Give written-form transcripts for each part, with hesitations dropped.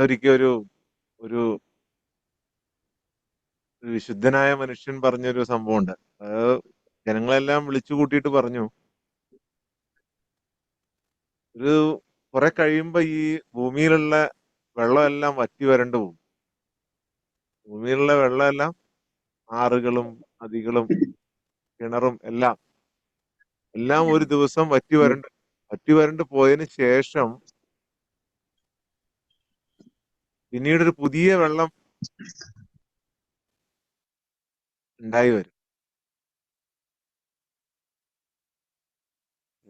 പണ്ടൊരിക്കൽ ഒരു ഒരു വിശുദ്ധനായ മനുഷ്യൻ പറഞ്ഞൊരു സംഭവമുണ്ട്. അത് ജനങ്ങളെല്ലാം വിളിച്ചു കൂട്ടിയിട്ട് പറഞ്ഞു, ഒരു കുറെ കഴിയുമ്പോ ഈ ഭൂമിയിലുള്ള വെള്ളമെല്ലാം വറ്റി വരണ്ടു പോകും. ഭൂമിയിലുള്ള വെള്ളമെല്ലാം, ആറുകളും നദികളും കിണറും എല്ലാം എല്ലാം ഒരു ദിവസം വറ്റി വരണ്ട് പോയതിന് ശേഷം പിന്നീട് ഒരു പുതിയ വെള്ളം ഉണ്ടായി വരും.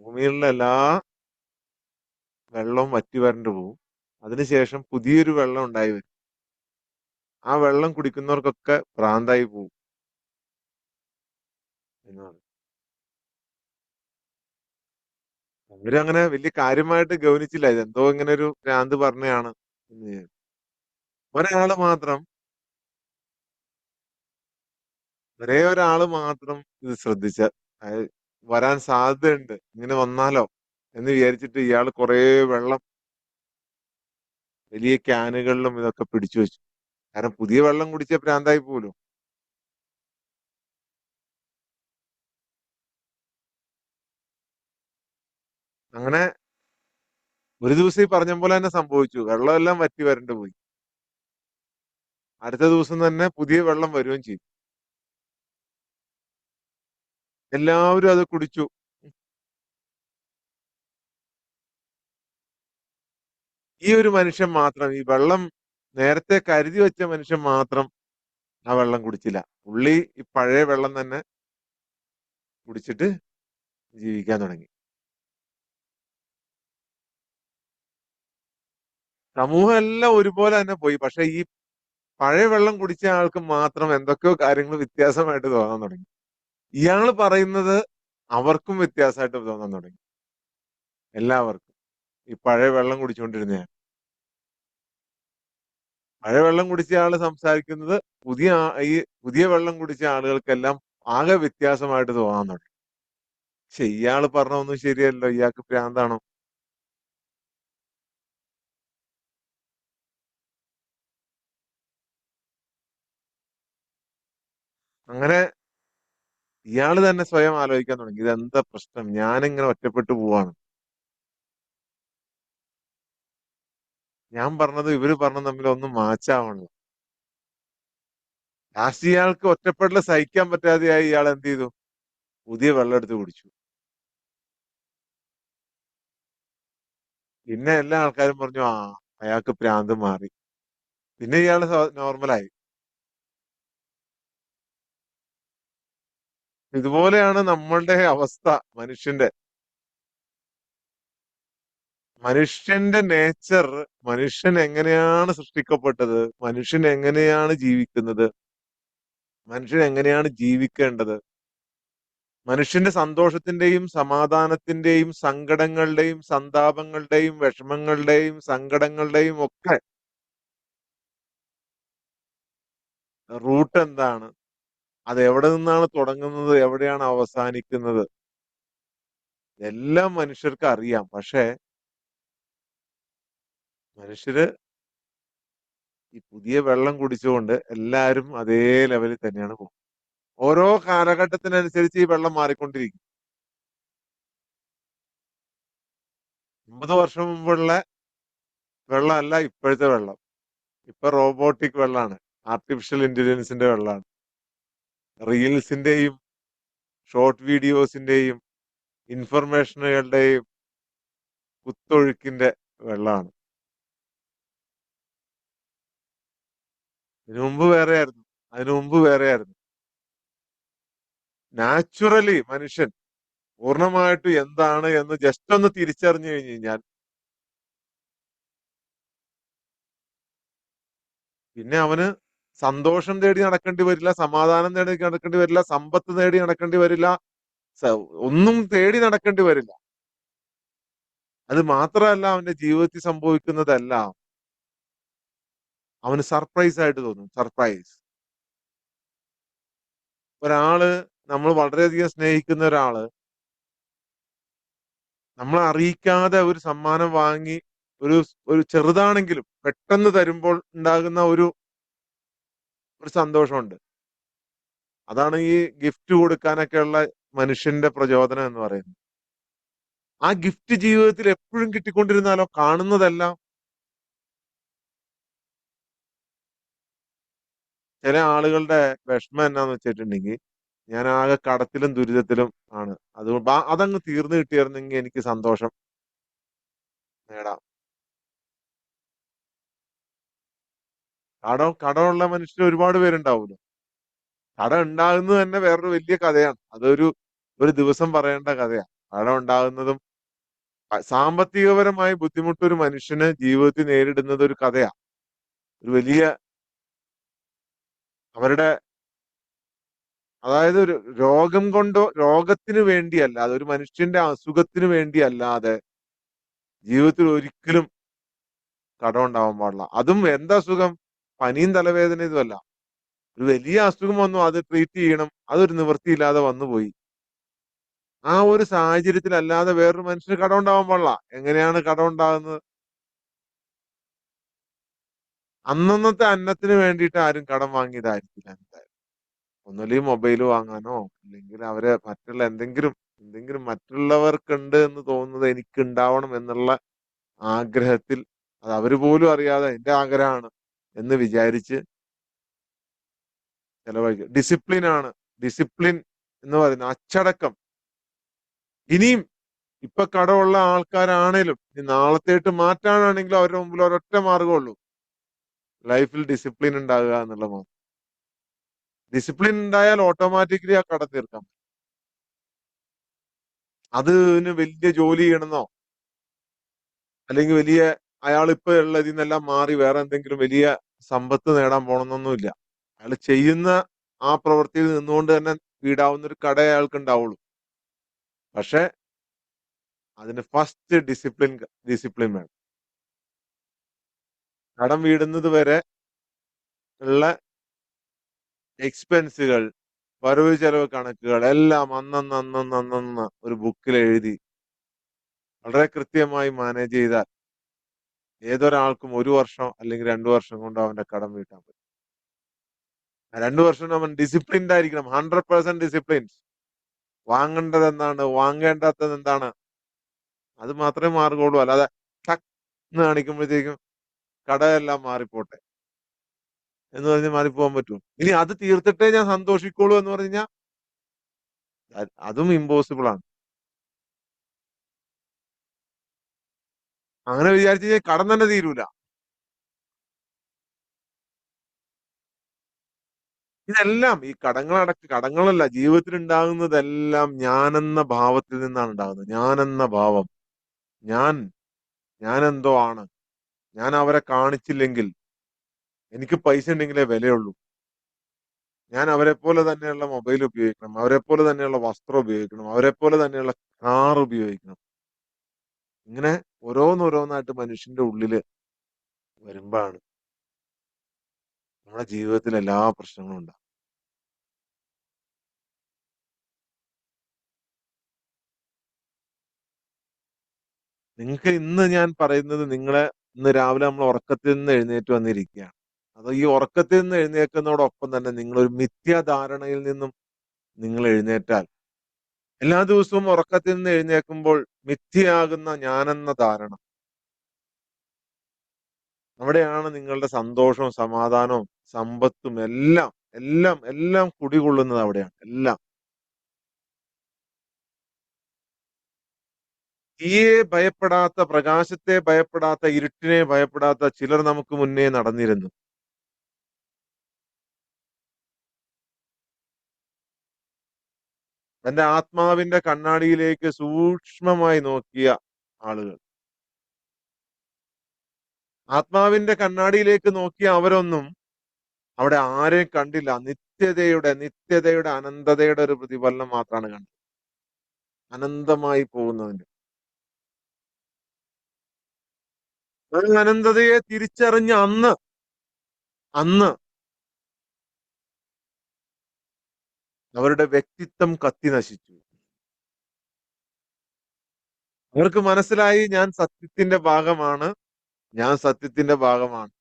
ഭൂമിയിലുള്ള എല്ലാ വെള്ളവും വറ്റി വരണ്ടു പോകും. അതിനുശേഷം പുതിയൊരു വെള്ളം ഉണ്ടായി വരും. ആ വെള്ളം കുടിക്കുന്നവർക്കൊക്കെ ഭ്രാന്തായി പോകും എന്നാണ്. അവരങ്ങനെ വലിയ കാര്യമായിട്ട് ഗൗനിച്ചില്ല. ഇതെന്തോ ഇങ്ങനെ ഒരു ഭ്രാന്ത് പറഞ്ഞതാണ് എന്ന് വിചാരിച്ചു. ഒരാള് മാത്രം ഒരേ ഒരാള് മാത്രം ഇത് ശ്രദ്ധിച്ച, അതായത് വരാൻ സാധ്യതയുണ്ട്, ഇങ്ങനെ വന്നാലോ എന്ന് വിചാരിച്ചിട്ട് ഇയാള് കുറേ വെള്ളം വലിയ ക്യാനുകളിലും ഇതൊക്കെ പിടിച്ചു വെച്ചു. കാരണം പുതിയ വെള്ളം കുടിച്ച ഭ്രാന്തായി പോലും. അങ്ങനെ ഒരു ദിവസം ഈ പറഞ്ഞ പോലെ തന്നെ സംഭവിച്ചു. വെള്ളമെല്ലാം വറ്റി വരണ്ടു പോയി. അടുത്ത ദിവസം തന്നെ പുതിയ വെള്ളം വരികയും ചെയ്തു. എല്ലാവരും അത് കുടിച്ചു. ഈ ഒരു മനുഷ്യൻ മാത്രം, ഈ വെള്ളം നേരത്തെ കരുതി വെച്ച മനുഷ്യൻ മാത്രം ആ വെള്ളം കുടിച്ചില്ല. പുള്ളി ഈ പഴയ വെള്ളം തന്നെ കുടിച്ചിട്ട് ജീവിക്കാൻ തുടങ്ങി. സമൂഹം എല്ലാം ഒരുപോലെ തന്നെ പോയി. പക്ഷെ ഈ പഴയ വെള്ളം കുടിച്ച ആൾക്ക് മാത്രം എന്തൊക്കെയോ കാര്യങ്ങൾ വ്യത്യാസമായിട്ട് തോന്നാൻ തുടങ്ങി. ഇയാള് പറയുന്നത് അവർക്കും വ്യത്യാസമായിട്ട് തോന്നാൻ തുടങ്ങി. എല്ലാവർക്കും. ഈ പഴയ വെള്ളം കുടിച്ചുകൊണ്ടിരുന്ന പഴയ വെള്ളം കുടിച്ച ആള് സംസാരിക്കുന്നത് ഈ പുതിയ വെള്ളം കുടിച്ച ആളുകൾക്കെല്ലാം ആകെ വ്യത്യാസമായിട്ട് തോന്നാൻ തുടങ്ങി. പക്ഷെ ഇയാള് പറഞ്ഞൊന്നും ശരിയല്ലോ, ഇയാൾക്ക് ഭ്രാന്താണോ? അങ്ങനെ ഇയാള് തന്നെ സ്വയം ആലോചിക്കാൻ തുടങ്ങി, ഇതെന്താ പ്രശ്നം, ഞാനിങ്ങനെ ഒറ്റപ്പെട്ടു പോവാണ്. ഞാൻ പറഞ്ഞത് ഇവര് പറഞ്ഞത് തമ്മിൽ ഒന്നും മാച്ചാവണല്ലോ. ലാസ്റ്റ് ഇയാൾക്ക് ഒറ്റപ്പെടൽ സഹിക്കാൻ പറ്റാതെയായി. ഇയാൾ എന്ത് ചെയ്തു? പുതിയ വെള്ളം എടുത്ത് കുടിച്ചു. പിന്നെ എല്ലാ ആൾക്കാരും പറഞ്ഞു, ആ, അയാൾക്ക് ഭ്രാന്ത് മാറി. പിന്നെ ഇയാള് നോർമലായി. ഇതുപോലെയാണ് നമ്മളുടെ അവസ്ഥ. മനുഷ്യന്റെ മനുഷ്യന്റെ നേച്ചർ, മനുഷ്യൻ എങ്ങനെയാണ് സൃഷ്ടിക്കപ്പെട്ടത്, മനുഷ്യൻ എങ്ങനെയാണ് ജീവിക്കുന്നത്, മനുഷ്യൻ എങ്ങനെയാണ് ജീവിക്കേണ്ടത്, മനുഷ്യന്റെ സന്തോഷത്തിന്റെയും സമാധാനത്തിന്റെയും സങ്കടങ്ങളുടെയും സന്താപങ്ങളുടെയും വിഷമങ്ങളുടെയും സങ്കടങ്ങളുടെയും ഒക്കെ റൂട്ട് എന്താണ്, അത് എവിടെ നിന്നാണ് തുടങ്ങുന്നത്, എവിടെയാണ് അവസാനിക്കുന്നത്, എല്ലാം മനുഷ്യർക്ക് അറിയാം. പക്ഷെ മനുഷ്യര് ഈ പുതിയ വെള്ളം കുടിച്ചുകൊണ്ട് എല്ലാരും അതേ ലെവലിൽ തന്നെയാണ് പോകുന്നത്. ഓരോ കാലഘട്ടത്തിനനുസരിച്ച് ഈ വെള്ളം മാറിക്കൊണ്ടിരിക്കും. 50 വർഷം മുമ്പുള്ള വെള്ളമല്ല ഇപ്പോഴത്തെ വെള്ളം. ഇപ്പൊ റോബോട്ടിക് വെള്ളമാണ്, ആർട്ടിഫിഷ്യൽ ഇന്റലിജൻസിന്റെ വെള്ളമാണ്, റീൽസിന്റെയും ഷോർട്ട് വീഡിയോസിന്റെയും ഇൻഫർമേഷനുകളുടെയും കുത്തൊഴുക്കിന്റെ വെള്ളമാണ്. ഇതിനു മുമ്പ് വേറെയായിരുന്നു. അതിനു മുമ്പ് വേറെയായിരുന്നു. നാച്ചുറലി മനുഷ്യൻ പൂർണ്ണമായിട്ടും എന്താണ് എന്ന് ജസ്റ്റ് ഒന്ന് തിരിച്ചറിഞ്ഞു കഴിഞ്ഞു കഴിഞ്ഞാൽ പിന്നെ അവന് സന്തോഷം തേടി നടക്കേണ്ടി വരില്ല, സമാധാനം തേടി നടക്കേണ്ടി വരില്ല, സമ്പത്ത് തേടി നടക്കേണ്ടി വരില്ല, ഒന്നും തേടി നടക്കേണ്ടി വരില്ല. അത് മാത്രമല്ല, അവന്റെ ജീവിതത്തിൽ സംഭവിക്കുന്നതെല്ലാം അവന് സർപ്രൈസ് ആയിട്ട് തോന്നും. സർപ്രൈസ്. ഒരാള്, നമ്മൾ വളരെയധികം സ്നേഹിക്കുന്ന ഒരാള് നമ്മളെ അറിയിക്കാതെ ഒരു സമ്മാനം വാങ്ങി ഒരു ഒരു ചെറുതാണെങ്കിലും പെട്ടെന്ന് തരുമ്പോൾ ഉണ്ടാകുന്ന ഒരു സന്തോഷമുണ്ട്. അതാണ് ഈ ഗിഫ്റ്റ് കൊടുക്കാനൊക്കെയുള്ള മനുഷ്യന്റെ പ്രചോദനം എന്ന് പറയുന്നത്. ആ ഗിഫ്റ്റ് ജീവിതത്തിൽ എപ്പോഴും കിട്ടിക്കൊണ്ടിരുന്നാലോ കാണുന്നതെല്ലാം ചില ആളുകളുടെ വിഷമം എന്നാന്ന് വെച്ചിട്ടുണ്ടെങ്കിൽ ഞാൻ ആകെ കടത്തിലും ദുരിതത്തിലും ആണ്. അതങ്ങ് തീർന്നു കിട്ടിയിരുന്നെങ്കിൽ എനിക്ക് സന്തോഷം നേടാം. കടമുള്ള മനുഷ്യർ ഒരുപാട് പേരുണ്ടാവുമല്ലോ. കടം ഉണ്ടാകുന്നത് തന്നെ വേറൊരു വലിയ കഥയാണ്. ഒരു ദിവസം പറയേണ്ട കഥയാണ്. കടം ഉണ്ടാകുന്നതും സാമ്പത്തികപരമായി ബുദ്ധിമുട്ട് ഒരു മനുഷ്യന് ജീവിതത്തിൽ നേരിടുന്നത് ഒരു കഥയാ. ഒരു വലിയ അവരുടെ അതായത് ഒരു രോഗം കൊണ്ടോ രോഗത്തിന് വേണ്ടിയല്ല, അതൊരു മനുഷ്യന്റെ അസുഖത്തിന് വേണ്ടിയല്ലാതെ ജീവിതത്തിൽ ഒരിക്കലും കടം ഉണ്ടാവാൻ പാടില്ല. അതും എന്താ അസുഖം? പനിയും തലവേദനയും ഇതുമല്ല. ഒരു വലിയ അസുഖം വന്നു, അത് ട്രീറ്റ് ചെയ്യണം. അതൊരു നിവൃത്തിയില്ലാതെ വന്നുപോയി. ആ ഒരു സാഹചര്യത്തിൽ അല്ലാതെ വേറൊരു മനുഷ്യന് കടം ഉണ്ടാവാൻ പാടില്ല. എങ്ങനെയാണ് കടം ഉണ്ടാകുന്നത്? അന്നന്നത്തെ അന്നത്തിന് വേണ്ടിയിട്ട് ആരും കടം വാങ്ങിയതായിരിക്കില്ല എന്തായാലും. ഒന്നുമില്ലെങ്കിൽ മൊബൈൽ വാങ്ങാനോ, അല്ലെങ്കിൽ അവരെ മറ്റുള്ള എന്തെങ്കിലും മറ്റുള്ളവർക്കുണ്ട് എന്ന് തോന്നുന്നത് എനിക്ക് ഉണ്ടാവണം എന്നുള്ള ആഗ്രഹത്തിൽ അത് അവര് പോലും അറിയാതെ എന്റെ ആഗ്രഹമാണ് എന്ന് വിചാരിച്ച് ചെലവഴിക്കും. ഡിസിപ്ലിൻ ആണ്. ഡിസിപ്ലിൻ എന്ന് പറയുന്നത് അച്ചടക്കം. ഇനിയും ഇപ്പൊ കടമുള്ള ആൾക്കാരാണേലും ഇനി നാളത്തേട്ട് മാറ്റാനാണെങ്കിലും അവരുടെ മുമ്പിൽ ഒരൊറ്റ മാർഗ്ഗമുള്ളൂ. ലൈഫിൽ ഡിസിപ്ലിൻ ഉണ്ടാകുക എന്നുള്ളത് മാത്രം. ഡിസിപ്ലിൻ ഉണ്ടായാൽ ഓട്ടോമാറ്റിക്കലി ആ കടം തീർക്കാം. അതിന് വലിയ ജോലി ചെയ്യണമെന്നോ അല്ലെങ്കിൽ വലിയ അയാൾ ഇപ്പൊ ഉള്ള ഇതിൽ നിന്നെല്ലാം മാറി വേറെ എന്തെങ്കിലും വലിയ സമ്പത്ത് നേടാൻ പോണമെന്നൊന്നുമില്ല. അയാൾ ചെയ്യുന്ന ആ പ്രവൃത്തിയിൽ നിന്നുകൊണ്ട് തന്നെ വീടാവുന്ന ഒരു കട അയാൾക്ക് ഉണ്ടാവുള്ളൂ. പക്ഷെ അതിന് ഫസ്റ്റ് ഡിസിപ്ലിൻ വേണം. കടം വീടുന്നത് വരെ ഉള്ള എക്സ്പെൻസുകൾ, വരവ് ചെലവ് കണക്കുകൾ എല്ലാം അന്നന്ന് ഒരു ബുക്കിൽ എഴുതി വളരെ കൃത്യമായി മാനേജ് ചെയ്താൽ ഏതൊരാൾക്കും 1 വർഷം അല്ലെങ്കിൽ 2 വർഷം കൊണ്ട് അവന്റെ കടം വീട്ടാൻ പറ്റും. ആ 2 വർഷം അവൻ ഡിസിപ്ലിൻഡ് ആയിരിക്കണം. 100% ഡിസിപ്ലിൻ. വാങ്ങേണ്ടത് എന്താണ്, വാങ്ങേണ്ടാത്തത് എന്താണ്, അത് മാത്രമേ മാർഗമുള്ളൂ. അല്ലാതെ ടക്ക് എന്ന് കാണിക്കുമ്പോഴത്തേക്കും കടമെല്ലാം മാറിപ്പോട്ടെ എന്ന് പറഞ്ഞ് മാറിപ്പോകാൻ പറ്റുമോ? ഇനി അത് തീർത്തിട്ടേ ഞാൻ സന്തോഷിക്കുള്ളൂ എന്ന് പറഞ്ഞു കഴിഞ്ഞാൽ അതും ഇമ്പോസിബിൾ ആണ്. അങ്ങനെ വിചാരിച്ചു കഴിഞ്ഞാൽ കടം തന്നെ തീരൂല. ഇതെല്ലാം ഈ കടങ്ങളല്ല ജീവിതത്തിൽ ഉണ്ടാകുന്നതെല്ലാം ഞാനെന്ന ഭാവത്തിൽ നിന്നാണ് ഉണ്ടാകുന്നത്. ഞാനെന്ന ഭാവം. ഞാൻ ഞാൻ എന്തോ ആണ്. ഞാൻ അവരെ കാണിച്ചില്ലെങ്കിൽ എനിക്ക് പൈസ ഉണ്ടെങ്കിലേ വിലയുള്ളൂ. ഞാൻ അവരെ പോലെ തന്നെയുള്ള മൊബൈൽ ഉപയോഗിക്കണം. അവരെ പോലെ തന്നെയുള്ള വസ്ത്രം ഉപയോഗിക്കണം. അവരെ പോലെ തന്നെയുള്ള കാർ ഉപയോഗിക്കണം. ഇങ്ങനെ ഓരോന്നോരോന്നായിട്ട് മനുഷ്യന്റെ ഉള്ളില് വരുമ്പോഴാണ് നമ്മുടെ ജീവിതത്തിൽ എല്ലാ പ്രശ്നങ്ങളും ഉണ്ടാകും. നിങ്ങൾക്ക് ഇന്ന് ഞാൻ പറയുന്നത് ഇന്ന് രാവിലെ നമ്മൾ ഉറക്കത്തിൽ നിന്ന് എഴുന്നേറ്റ് വന്നിരിക്കുകയാണ്. അത് ഈ ഉറക്കത്തിൽ നിന്ന് എഴുന്നേൽക്കുന്നതോടൊപ്പം തന്നെ നിങ്ങളൊരു മിഥ്യാധാരണയിൽ നിന്നും നിങ്ങൾ എഴുന്നേറ്റാൽ എല്ലാ ദിവസവും ഉറക്കത്തിൽ നിന്ന് എഴുന്നേൽക്കുമ്പോൾ മിഥ്യയാകുന്ന ഞാനെന്ന ധാരണ അവിടെയാണ് നിങ്ങളുടെ സന്തോഷവും സമാധാനവും സമ്പത്തും എല്ലാം എല്ലാം എല്ലാം കുടികൊള്ളുന്നത് അവിടെയാണ് എല്ലാം. തീയെ ഭയപ്പെടാത്ത, പ്രകാശത്തെ ഭയപ്പെടാത്ത, ഇരുട്ടിനെ ഭയപ്പെടാത്ത ചിലർ നമുക്ക് മുന്നേ നടന്നിരുന്നു. തന്റെ ആത്മാവിന്റെ കണ്ണാടിയിലേക്ക് സൂക്ഷ്മമായി നോക്കിയ ആളുകൾ. ആത്മാവിന്റെ കണ്ണാടിയിലേക്ക് നോക്കിയ അവരൊന്നും അവിടെ ആരെയും കണ്ടില്ല. നിത്യതയുടെ അനന്തതയുടെ ഒരു പ്രതിഫലനം മാത്രമാണ് കണ്ടത്. അനന്തമായി പോകുന്നതിന്റെ. ഒരു അനന്തതയെ തിരിച്ചറിഞ്ഞ അന്ന് അവരുടെ വ്യക്തിത്വം കത്തി നശിച്ചു. അവർക്ക് മനസ്സിലായി ഞാൻ സത്യത്തിന്റെ ഭാഗമാണ്. ഞാൻ സത്യത്തിന്റെ ഭാഗമാണ്.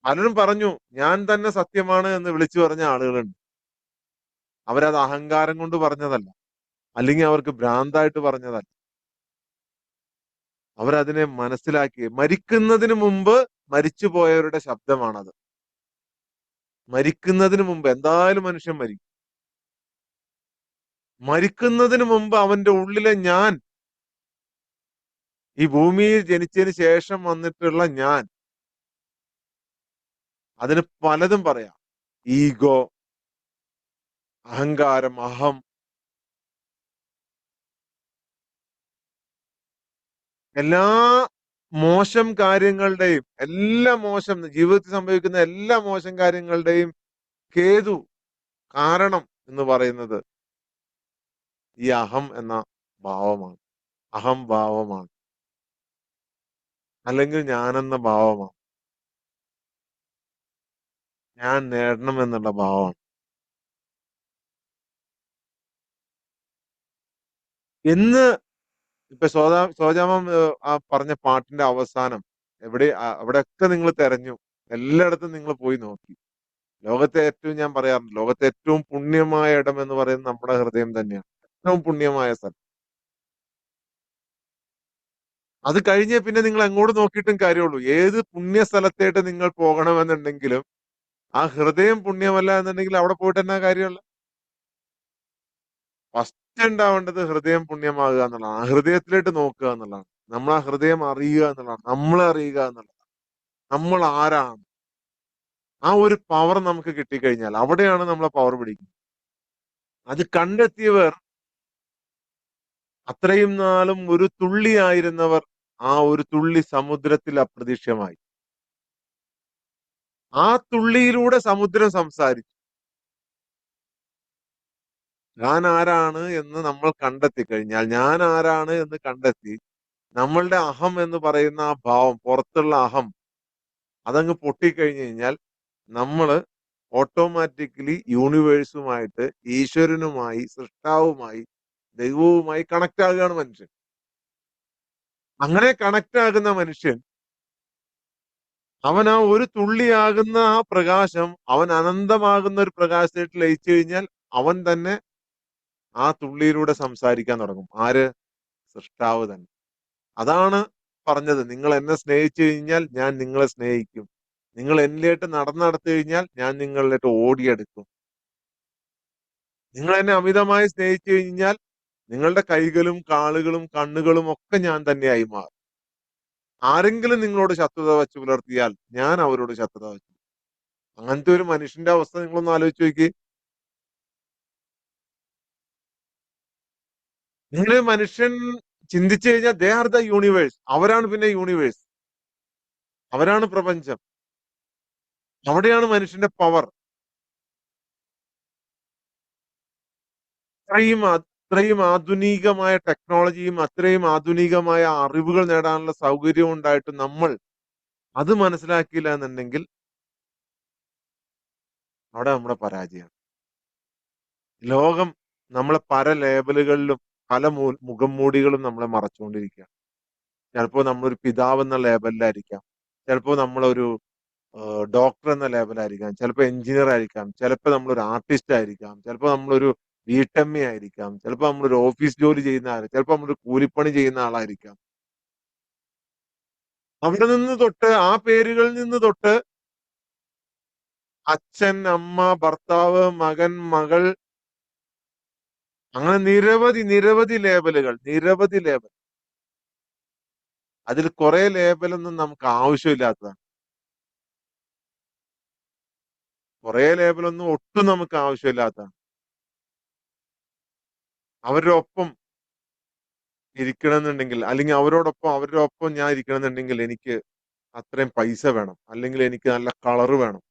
പലരും പറഞ്ഞു ഞാൻ തന്നെ സത്യമാണ് എന്ന് വിളിച്ചു പറഞ്ഞ ആളുകളുണ്ട്. അവരത് അഹങ്കാരം കൊണ്ട് പറഞ്ഞതല്ല. അല്ലെങ്കിൽ അവർക്ക് ഭ്രാന്തായിട്ട് പറഞ്ഞതല്ല. അവരതിനെ മനസ്സിലാക്കി. മരിക്കുന്നതിന് മുമ്പ് മരിച്ചുപോയവരുടെ ശബ്ദമാണത്. മരിക്കുന്നതിന് മുമ്പ് എന്തായാലും മനുഷ്യൻ മരിക്കും. മരിക്കുന്നതിന് മുമ്പ് അവന്റെ ഉള്ളിലെ ഞാൻ, ഈ ഭൂമിയിൽ ജനിച്ചതിന് ശേഷം വന്നിട്ടുള്ള ഞാൻ, അതിന് പലതും പറയാം. ഈഗോ, അഹങ്കാരം, അഹം, എല്ലാ മോശം കാര്യങ്ങളുടെയും, എല്ലാ മോശം ജീവിതത്തിൽ സംഭവിക്കുന്ന എല്ലാ മോശം കാര്യങ്ങളുടെയും ഹേതു, കാരണം എന്ന് പറയുന്നത് ഈ അഹം എന്ന ഭാവമാണ്. അഹംഭാവമാണ്. അല്ലെങ്കിൽ ഞാനെന്ന ഭാവമാണ്. ഞാൻ നേടണം എന്നുള്ള ഭാവമാണ്. എന്ന് ഇപ്പൊ സോജാമം ആ പറഞ്ഞ പാട്ടിന്റെ അവസാനം അവിടെയൊക്കെ നിങ്ങൾ തെരഞ്ഞു. എല്ലായിടത്തും നിങ്ങൾ പോയി നോക്കി. ലോകത്തെ ഏറ്റവും ഞാൻ പറയാറുണ്ട്, ലോകത്തെ ഏറ്റവും പുണ്യമായ ഇടം എന്ന് പറയുന്നത് നമ്മുടെ ഹൃദയം തന്നെയാണ്. ഏറ്റവും പുണ്യമായ സ്ഥലം. അത് കഴിഞ്ഞേ പിന്നെ നിങ്ങൾ എങ്ങോട്ട് നോക്കിയിട്ടും കാര്യമുള്ളൂ. ഏത് പുണ്യ സ്ഥലത്തേട്ട് നിങ്ങൾ പോകണമെന്നുണ്ടെങ്കിലും ആ ഹൃദയം പുണ്യമല്ല എന്നുണ്ടെങ്കിൽ അവിടെ പോയിട്ട് എന്നാ കാര്യമുള്ള? ഫസ്റ്റ് ഉണ്ടാവേണ്ടത് ഹൃദയം പുണ്യമാകുക എന്നുള്ളതാണ്. ആ ഹൃദയത്തിലേക്ക് നോക്കുക എന്നുള്ളതാണ്. നമ്മൾ ആ ഹൃദയം അറിയുക എന്നുള്ളതാണ്. നമ്മളെ അറിയുക എന്നുള്ളതാണ്. നമ്മൾ ആരാണ്? ആ ഒരു പവർ നമുക്ക് കിട്ടിക്കഴിഞ്ഞാൽ അവിടെയാണ് നമ്മളെ പവർ പിടിക്കുന്നത്. അത് കണ്ടെത്തിയവർ, അത്രയും നാളും ഒരു തുള്ളിയായിരുന്നവർ ആ ഒരു തുള്ളി സമുദ്രത്തിൽ അപ്രത്യക്ഷമായി. ആ തുള്ളിയിലൂടെ സമുദ്രം സംസാരിച്ചു. ഞാൻ ആരാണ് എന്ന് നമ്മൾ കണ്ടെത്തി കഴിഞ്ഞാൽ, ഞാൻ ആരാണ് എന്ന് കണ്ടെത്തി നമ്മളുടെ അഹം എന്ന് പറയുന്ന ആ ഭാവം, പുറത്തുള്ള അഹം അതങ്ങ് പൊട്ടിക്കഴിഞ്ഞു കഴിഞ്ഞാൽ നമ്മള് ഓട്ടോമാറ്റിക്കലി യൂണിവേഴ്സുമായിട്ട്, ഈശ്വരനുമായി, സൃഷ്ടാവുമായി, ദൈവവുമായി കണക്ട് ആകുകയാണ് മനുഷ്യൻ. അങ്ങനെ കണക്ട് ആകുന്ന മനുഷ്യൻ, അവൻ ആ ഒരു തുള്ളിയാകുന്ന ആ പ്രകാശം അവൻ അനന്തമാകുന്ന ഒരു പ്രകാശത്തിൽ ലയിച്ചു കഴിഞ്ഞാൽ അവൻ തന്നെ ആ തുള്ളിയിലൂടെ സംസാരിക്കാൻ തുടങ്ങും. ആര്? സൃഷ്ടാവ് തന്നെ. അതാണ് പറഞ്ഞത്. നിങ്ങൾ എന്നെ സ്നേഹിച്ചു കഴിഞ്ഞാൽ ഞാൻ നിങ്ങളെ സ്നേഹിക്കും. നിങ്ങൾ എന്നിലേക്ക് നടന്നെടുത്തു കഴിഞ്ഞാൽ ഞാൻ നിങ്ങളിലേക്ക് ഓടിയെടുക്കും. നിങ്ങൾ എന്നെ അമിതമായി സ്നേഹിച്ചു കഴിഞ്ഞാൽ നിങ്ങളുടെ കൈകളും കാലുകളും കണ്ണുകളും ഒക്കെ ഞാൻ തന്നെയായി മാറും. ആരെങ്കിലും നിങ്ങളോട് ശത്രുത വെച്ച് പുലർത്തിയാൽ ഞാൻ അവരോട് ശത്രുത വെച്ചു. അങ്ങനത്തെ ഒരു മനുഷ്യന്റെ അവസ്ഥ നിങ്ങളൊന്ന് ആലോചിച്ച് നോക്കി. നിങ്ങൾ മനുഷ്യൻ ചിന്തിച്ചു കഴിഞ്ഞാൽ ദേ ആർ ദ യൂണിവേഴ്സ്. അവരാണ് പിന്നെ യൂണിവേഴ്സ്. അവരാണ് പ്രപഞ്ചം. അവിടെയാണ് മനുഷ്യന്റെ പവർ. അത്രയും ആധുനികമായ ടെക്നോളജിയും അത്രയും ആധുനികമായ അറിവുകൾ നേടാനുള്ള സൗകര്യവും ഉണ്ടായിട്ട് നമ്മൾ അത് മനസ്സിലാക്കിയില്ല എന്നുണ്ടെങ്കിൽ അവിടെ നമ്മുടെ പരാജയമാണ്. ലോകം നമ്മളെ പല ലേബലുകളിലും പല മുഖംമൂടികളും നമ്മളെ മറച്ചുകൊണ്ടിരിക്കുകയാണ്. ചിലപ്പോൾ നമ്മളൊരു പിതാവ് എന്ന ലേബലിലായിരിക്കാം. ചിലപ്പോൾ നമ്മളൊരു ഡോക്ടർ എന്ന ലേബലായിരിക്കാം. ചിലപ്പോൾ എഞ്ചിനീയർ ആയിരിക്കാം. ചിലപ്പോൾ നമ്മളൊരു ആർട്ടിസ്റ്റ് ആയിരിക്കാം. ചിലപ്പോൾ നമ്മളൊരു വീട്ടമ്മ ആയിരിക്കാം. ചിലപ്പോൾ നമ്മളൊരു ഓഫീസ് ജോലി ചെയ്യുന്ന ആൾ, ചിലപ്പോൾ നമ്മളൊരു കൂലിപ്പണി ചെയ്യുന്ന ആളായിരിക്കാം. അവിടെ നിന്ന് തൊട്ട് ആ പേരുകളിൽ നിന്ന് തൊട്ട് അച്ഛൻ, അമ്മ, ഭർത്താവ്, മകൻ, മകൾ, അങ്ങനെ നിരവധി നിരവധി ലേബലുകൾ, നിരവധി ലേബൽ. അതിൽ കുറെ ലേബലൊന്നും നമുക്ക് ആവശ്യമില്ലാത്തതാണ്. കുറെ ലേബലൊന്നും ഒട്ടും നമുക്ക് ആവശ്യമില്ലാത്തതാണ്. അവരുടെ ഒപ്പം ഇരിക്കണമെന്നുണ്ടെങ്കിൽ, അല്ലെങ്കിൽ അവരുടെ ഒപ്പം ഞാൻ ഇരിക്കണമെന്നുണ്ടെങ്കിൽ എനിക്ക് അത്രയും പൈസ വേണം, അല്ലെങ്കിൽ എനിക്ക് നല്ല കളറ് വേണം,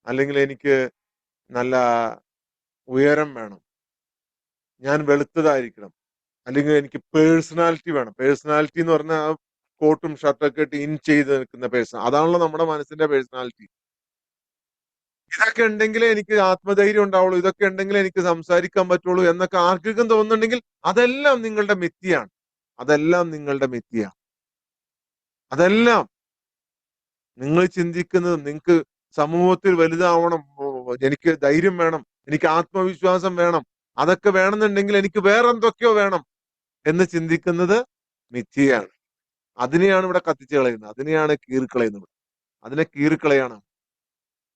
അല്ലെങ്കിൽ എനിക്ക് നല്ല ഉയരം വേണം, ഞാൻ വെളുത്തതായിരിക്കണം, അല്ലെങ്കിൽ എനിക്ക് പേഴ്സണാലിറ്റി വേണം. പേഴ്സണാലിറ്റി എന്ന് പറഞ്ഞാൽ ആ കോട്ടും ഷർട്ടൊക്കെ ഇട്ട് ഇൻ ചെയ്ത് നിൽക്കുന്ന പേഴ്സൺ, അതാണല്ലോ നമ്മുടെ മനസ്സിന്റെ പേഴ്സണാലിറ്റി. ഇതൊക്കെ ഉണ്ടെങ്കിലേ എനിക്ക് ആത്മധൈര്യം ഉണ്ടാവുള്ളൂ, ഇതൊക്കെ ഉണ്ടെങ്കിലേ എനിക്ക് സംസാരിക്കാൻ പറ്റുള്ളൂ എന്നൊക്കെ ആർക്കെങ്കിലും തോന്നുന്നുണ്ടെങ്കിൽ അതെല്ലാം നിങ്ങളുടെ മിഥ്യയാണ്. അതെല്ലാം നിങ്ങളുടെ മിഥ്യയാണ്. അതെല്ലാം നിങ്ങൾ ചിന്തിക്കുന്നത് നിങ്ങൾക്ക് സമൂഹത്തിൽ വലുതാവണം, എനിക്ക് ധൈര്യം വേണം, എനിക്ക് ആത്മവിശ്വാസം വേണം, അതൊക്കെ വേണമെന്നുണ്ടെങ്കിൽ എനിക്ക് വേറെ എന്തൊക്കെയോ വേണം എന്ന് ചിന്തിക്കുന്നത് മിഥ്യയാണ്. അതിനെയാണ് ഇവിടെ കത്തിച്ച് കളയുന്നത്, അതിനെയാണ് കീറിക്കളയുന്നത്. അതിനെ കീറിക്കളയാണ്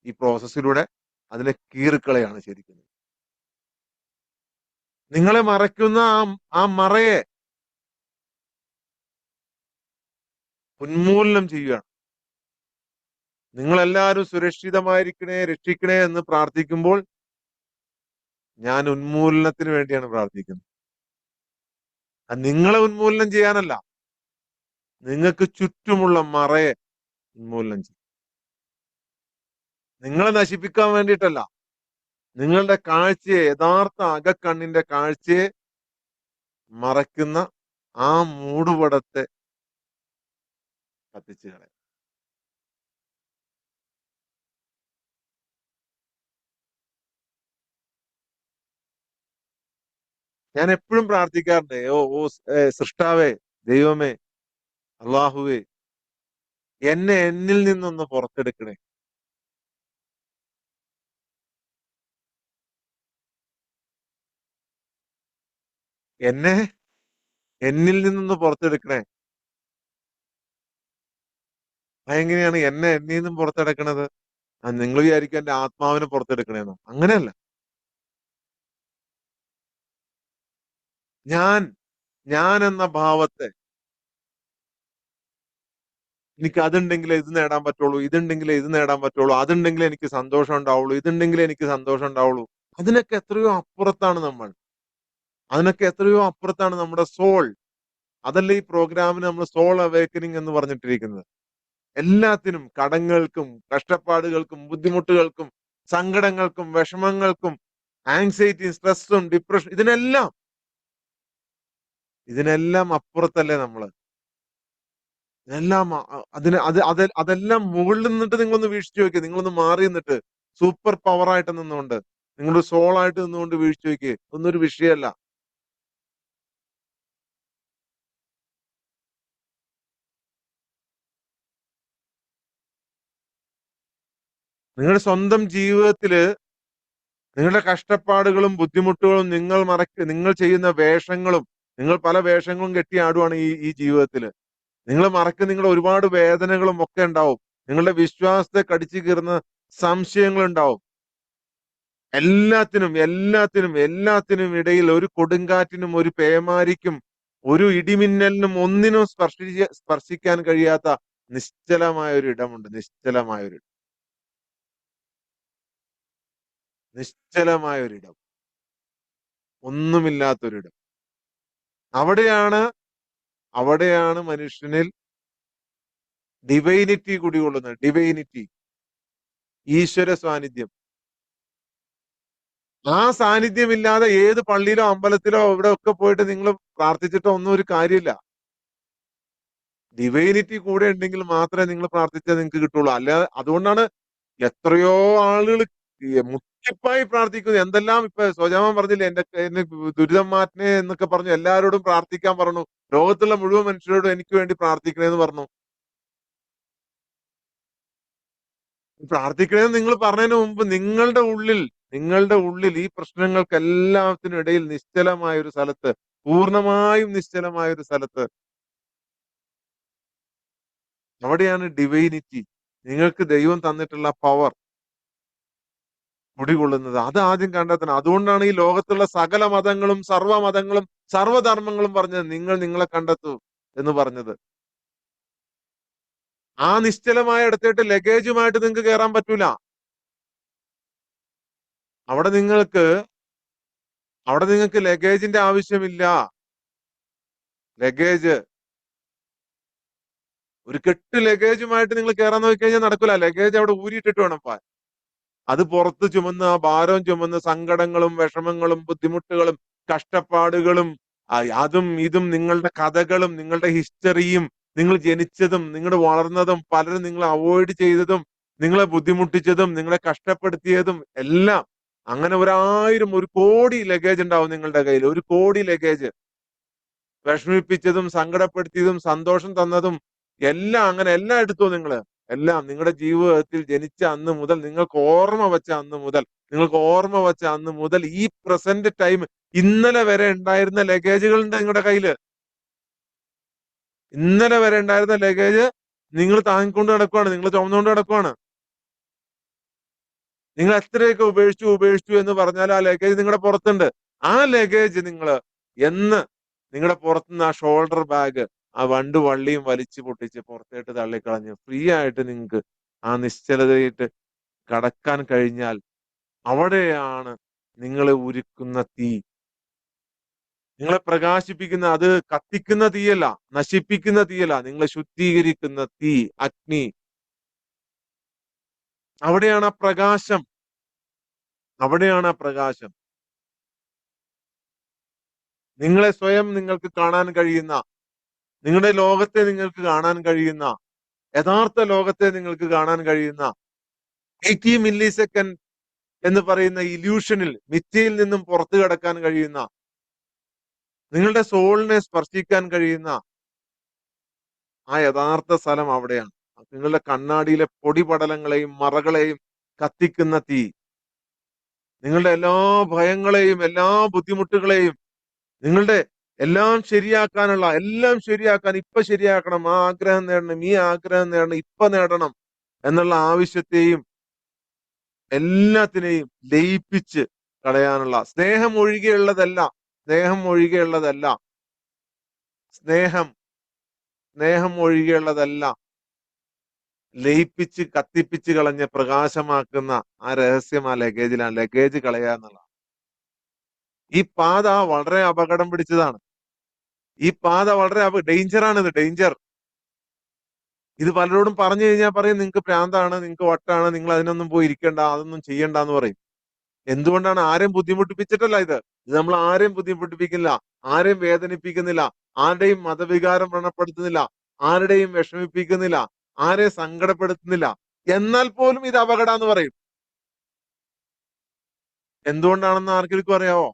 ഈ പ്രോസസ്സിലൂടെ, അതിനെ കീറിക്കളയാണ് ശരിക്കും. നിങ്ങളെ മറയ്ക്കുന്ന ആ മറയെ ഉന്മൂലനം ചെയ്യുകയാണ്. നിങ്ങളെല്ലാവരും സുരക്ഷിതമായിരിക്കണേ, രക്ഷിക്കണേ എന്ന് പ്രാർത്ഥിക്കുമ്പോൾ ഞാൻ ഉന്മൂലനത്തിന് വേണ്ടിയാണ് പ്രാർത്ഥിക്കുന്നത്. അത് നിങ്ങളെ ഉന്മൂലനം ചെയ്യാനല്ല, നിങ്ങൾക്ക് ചുറ്റുമുള്ള മറയെ ഉന്മൂലനം ചെയ്യും. നിങ്ങളെ നശിപ്പിക്കാൻ വേണ്ടിയിട്ടല്ല, നിങ്ങളുടെ കാഴ്ചയെ, യഥാർത്ഥ അകക്കണ്ണിന്റെ കാഴ്ചയെ മറയ്ക്കുന്ന ആ മൂടുപടത്തെ കത്തിച്ചു കളയാം. ഞാൻ എപ്പോഴും പ്രാർത്ഥിക്കാറുണ്ട്, സൃഷ്ടാവേ, ദൈവമേ, അള്ളാഹുവേ, എന്നെ എന്നിൽ നിന്നൊന്ന് പുറത്തെടുക്കണേ. എന്നെ എന്നിൽ നിന്നൊന്ന് പുറത്തെടുക്കണേ. അതെങ്ങനെയാണ് എന്നെ എന്നിൽ നിന്നും പുറത്തെടുക്കണത്? നിങ്ങൾ വിചാരിക്കും എന്റെ ആത്മാവിനെ പുറത്തെടുക്കണേന്നോ? അങ്ങനെയല്ല. ഞാൻ ഞാൻ എന്ന ഭാവത്തെ, എനിക്ക് അതുണ്ടെങ്കിലേ ഇത് നേടാൻ പറ്റുള്ളൂ, ഇതുണ്ടെങ്കിലേ ഇത് നേടാൻ പറ്റുള്ളൂ, അതുണ്ടെങ്കിലേ എനിക്ക് സന്തോഷം ഉണ്ടാവുള്ളൂ, ഇതുണ്ടെങ്കിലേ എനിക്ക് സന്തോഷം ഉണ്ടാവുള്ളൂ. അതിനൊക്കെ എത്രയോ അപ്പുറത്താണ് നമ്മൾ. അതിനൊക്കെ എത്രയോ അപ്പുറത്താണ് നമ്മുടെ സോൾ. അതല്ലേ ഈ പ്രോഗ്രാമിന് നമ്മൾ സോൾ അവേക്കനിങ് എന്ന് പറഞ്ഞിട്ടിരിക്കുന്നത്. എല്ലാത്തിനും, കടങ്ങൾക്കും, കഷ്ടപ്പാടുകൾക്കും, ബുദ്ധിമുട്ടുകൾക്കും, സങ്കടങ്ങൾക്കും, വിഷമങ്ങൾക്കും, ആങ്സൈറ്റിയും, സ്ട്രെസ്സും, ഡിപ്രഷൻ, ഇതിനെല്ലാം അപ്പുറത്തല്ലേ നമ്മള്. ഇതെല്ലാം അതെല്ലാം മുകളിൽ നിന്നിട്ട് നിങ്ങളൊന്ന് വീക്ഷിച്ചു നോക്കിയേ. നിങ്ങളൊന്ന് മാറി നിന്നിട്ട് സൂപ്പർ പവർ ആയിട്ട് നിന്നുകൊണ്ട്, നിങ്ങളുടെ സോൾ ആയിട്ട് നിന്നുകൊണ്ട് വീക്ഷിച്ചു നോക്കിയേ. ഒന്നും ഒരു വിഷയമല്ല. നിങ്ങളുടെ സ്വന്തം ജീവിതത്തില് നിങ്ങളുടെ കഷ്ടപ്പാടുകളും ബുദ്ധിമുട്ടുകളും നിങ്ങൾ ചെയ്യുന്ന വേഷങ്ങളും, നിങ്ങൾ പല വേഷങ്ങളും കെട്ടിയാടുവാണ് ഈ ജീവിതത്തില്. നിങ്ങൾ നിങ്ങളുടെ ഒരുപാട് വേദനകളും ഒക്കെ ഉണ്ടാവും. നിങ്ങളുടെ വിശ്വാസത്തെ കടിച്ചു കീറുന്ന സംശയങ്ങൾ ഉണ്ടാവും. എല്ലാത്തിനും ഇടയിൽ ഒരു കൊടുങ്കാറ്റിനും, ഒരു പേമാരിക്കും, ഒരു ഇടിമിന്നലിനും, ഒന്നിനും സ്പർശിക്കാൻ കഴിയാത്ത നിശ്ചലമായ ഒരു ഇടമുണ്ട്. നിശ്ചലമായ ഒരിടം, ഒന്നുമില്ലാത്തൊരിടം. അവിടെയാണ് അവിടെയാണ് മനുഷ്യനിൽ ഡിവൈനിറ്റി കുടികൊള്ളുന്നത്. ഡിവൈനിറ്റി, ഈശ്വര സാന്നിധ്യം. ആ സാന്നിധ്യമില്ലാതെ ഏത് പള്ളിയിലോ അമ്പലത്തിലോ ഇവിടെ ഒക്കെ പോയിട്ട് നിങ്ങൾ പ്രാർത്ഥിച്ചിട്ടോ ഒന്നും ഒരു കാര്യമില്ല. ഡിവൈനിറ്റി കൂടെ ഉണ്ടെങ്കിൽ മാത്രമേ നിങ്ങൾ പ്രാർത്ഥിച്ചാൽ നിങ്ങൾക്ക് കിട്ടുള്ളൂ. അല്ലാതെ അതുകൊണ്ടാണ് എത്രയോ ആളുകൾ മുട്ടിപ്പായി പ്രാർത്ഥിക്കുന്നത്. എന്തെല്ലാം ഇപ്പൊ സ്വജാമൻ പറഞ്ഞില്ലേ, എന്നെ ദുരിതം മാറ്റണേ എന്നൊക്കെ പറഞ്ഞു, എല്ലാവരോടും പ്രാർത്ഥിക്കാൻ പറഞ്ഞു, ലോകത്തുള്ള മുഴുവൻ മനുഷ്യരോടും എനിക്ക് വേണ്ടി പ്രാർത്ഥിക്കണേന്ന് പറഞ്ഞു. പ്രാർത്ഥിക്കണേന്ന് നിങ്ങൾ പറഞ്ഞതിന് മുമ്പ് നിങ്ങളുടെ ഉള്ളിൽ ഈ പ്രശ്നങ്ങൾക്ക് എല്ലാത്തിനും ഇടയിൽ നിശ്ചലമായ ഒരു സ്ഥലത്ത്, പൂർണ്ണമായും നിശ്ചലമായ ഒരു സ്ഥലത്ത്, അവിടെയാണ് ഡിവൈനിറ്റി, നിങ്ങൾക്ക് ദൈവം തന്നിട്ടുള്ള പവർ കുടികൊള്ളുന്നത്. അത് ആദ്യം കണ്ടെത്തണം. അതുകൊണ്ടാണ് ഈ ലോകത്തുള്ള സകല മതങ്ങളും, സർവ്വമതങ്ങളും, സർവ്വധർമ്മങ്ങളും പറഞ്ഞത് നിങ്ങൾ നിങ്ങളെ കണ്ടെത്തൂ എന്ന് പറഞ്ഞത്. ആ നിശ്ചലമായ ഇടത്തേട്ട് ലഗേജുമായിട്ട് നിങ്ങൾക്ക് കയറാൻ പറ്റൂല. അവിടെ നിങ്ങൾക്ക് ലഗേജിന്റെ ആവശ്യമില്ല. ലഗേജ്, ഒരു കെട്ട് ലഗേജുമായിട്ട് നിങ്ങൾ കയറാൻ നോക്കി കഴിഞ്ഞാൽ നടക്കൂല. ലഗേജ് അവിടെ ഊരിയിട്ടിട്ട് വേണം പോവാൻ. അത് പുറത്ത് ചുമന്ന്, ആ ഭാരം ചുമന്ന്, സങ്കടങ്ങളും വിഷമങ്ങളും ബുദ്ധിമുട്ടുകളും കഷ്ടപ്പാടുകളും, അതും ഇതും, നിങ്ങളുടെ കഥകളും നിങ്ങളുടെ ഹിസ്റ്ററിയും, നിങ്ങൾ ജനിച്ചതും നിങ്ങളുടെ വളർന്നതും, പലരും നിങ്ങളെ അവോയ്ഡ് ചെയ്തതും, നിങ്ങളെ ബുദ്ധിമുട്ടിച്ചതും, നിങ്ങളെ കഷ്ടപ്പെടുത്തിയതും എല്ലാം, അങ്ങനെ 1,000,000,000,000 ലഗേജ് ഉണ്ടാവും നിങ്ങളുടെ കയ്യിൽ. 1,000,000,000 ലഗേജ്. വിഷമിപ്പിച്ചതും, സങ്കടപ്പെടുത്തിയതും, സന്തോഷം തന്നതും, എല്ലാം അങ്ങനെ എല്ലാം എടുത്തോ നിങ്ങള്. എല്ലാം നിങ്ങളുടെ ജീവിതത്തിൽ ജനിച്ച അന്ന് മുതൽ, നിങ്ങൾക്ക് ഓർമ്മ വെച്ച അന്ന് മുതൽ, നിങ്ങൾക്ക് ഓർമ്മ വെച്ച അന്ന് മുതൽ ഈ പ്രസന്റ് ടൈം, ഇന്നലെ വരെ ഉണ്ടായിരുന്ന ലഗേജുകൾ ഉണ്ട് നിങ്ങളുടെ കയ്യില്. ഇന്നലെ വരെ ഉണ്ടായിരുന്ന ലഗേജ് നിങ്ങൾ താങ്ങിക്കൊണ്ട് നടക്കുവാണ്, നിങ്ങൾ ചുമന്നുകൊണ്ട് നടക്കുവാണ്. നിങ്ങൾ എത്രയൊക്കെ ഉപേക്ഷിച്ചു എന്ന് പറഞ്ഞാൽ ആ ലഗേജ് നിങ്ങളുടെ പുറത്തുണ്ട്. ആ ലഗേജ് നിങ്ങൾ എന്ന് നിങ്ങളുടെ പുറത്തുനിന്ന് ആ ഷോൾഡർ ബാഗ്, ആ വള്ളിയും വലിച്ചു പൊട്ടിച്ച് പുറത്തേട്ട് തള്ളിക്കളഞ്ഞ് ഫ്രീ ആയിട്ട് നിങ്ങൾക്ക് ആ നിശ്ചലതയിട്ട് കടക്കാൻ കഴിഞ്ഞാൽ, അവിടെയാണ് നിങ്ങളെ ഉരുക്കുന്ന തീ, നിങ്ങളെ പ്രകാശിപ്പിക്കുന്ന, അത് കത്തിക്കുന്ന തീയല്ല, നശിപ്പിക്കുന്ന തീയല്ല, നിങ്ങളെ ശുദ്ധീകരിക്കുന്ന തീ, അഗ്നി. അവിടെയാണ് ആ പ്രകാശം, അവിടെയാണ് ആ പ്രകാശം. നിങ്ങളെ സ്വയം നിങ്ങൾക്ക് കാണാൻ കഴിയുന്ന, നിങ്ങളുടെ ലോകത്തെ നിങ്ങൾക്ക് കാണാൻ കഴിയുന്ന, യഥാർത്ഥ ലോകത്തെ നിങ്ങൾക്ക് കാണാൻ കഴിയുന്ന, 80 മില്ലി സെക്കൻഡ് എന്ന് പറയുന്ന ഇല്യൂഷനിൽ, മിഥ്യയിൽ നിന്നും പുറത്തു കടക്കാൻ കഴിയുന്ന, നിങ്ങളുടെ സോളിനെ സ്പർശിക്കാൻ കഴിയുന്ന ആ യഥാർത്ഥ സ്ഥലം അവിടെയാണ്. നിങ്ങളുടെ കണ്ണാടിയിലെ പൊടിപടലങ്ങളെയും മറകളെയും കത്തിക്കുന്ന തീ, നിങ്ങളുടെ എല്ലാ ഭയങ്ങളെയും എല്ലാ ബുദ്ധിമുട്ടുകളെയും, നിങ്ങളുടെ എല്ലാം ശരിയാക്കാനുള്ള, എല്ലാം ശരിയാക്കാൻ, ഇപ്പൊ ശരിയാക്കണം, ആ ആഗ്രഹം നേടണം, ഈ ആഗ്രഹം നേടണം, ഇപ്പൊ നേടണം എന്നുള്ള ആവശ്യത്തെയും എല്ലാത്തിനെയും ലയിപ്പിച്ച് കളയാനുള്ള, സ്നേഹം ഒഴികെയുള്ളതല്ല, സ്നേഹം ഒഴികെയുള്ളതല്ല, സ്നേഹം സ്നേഹം ഒഴികെയുള്ളതല്ല, ലയിപ്പിച്ച് കത്തിപ്പിച്ച് കളഞ്ഞ് പ്രകാശമാക്കുന്ന ആ രഹസ്യം ആ ലഗേജിലാണ്. ലഗേജ് കളയുക എന്നുള്ളത്. ഈ പാത വളരെ അപകടം പിടിച്ചതാണ്. ഈ പാത വളരെ ഡേഞ്ചറാണ്. ഇത് ഡേഞ്ചർ. ഇത് പലരോടും പറഞ്ഞു കഴിഞ്ഞാൽ പറയും നിങ്ങൾക്ക് ഭ്രാന്താണ്, നിങ്ങൾക്ക് വട്ടാണ്, നിങ്ങൾ അതിനൊന്നും പോയി ഇരിക്കണ്ട, അതൊന്നും ചെയ്യണ്ട എന്ന് പറയും. എന്തുകൊണ്ടാണ്? ആരെയും ബുദ്ധിമുട്ടിപ്പിച്ചിട്ടല്ല ഇത്. ഇത് നമ്മൾ ആരെയും ബുദ്ധിമുട്ടിപ്പിക്കുന്നില്ല, ആരെയും വേദനിപ്പിക്കുന്നില്ല, ആരുടെയും മതവികാരം വ്രണപ്പെടുത്തുന്നില്ല, ആരുടെയും വിഷമിപ്പിക്കുന്നില്ല, ആരെയും സങ്കടപ്പെടുത്തുന്നില്ല. എന്നാൽ പോലും ഇത് അപകടം പറയും. എന്തുകൊണ്ടാണെന്ന് ആർക്കെങ്കിലും അറിയാവോ?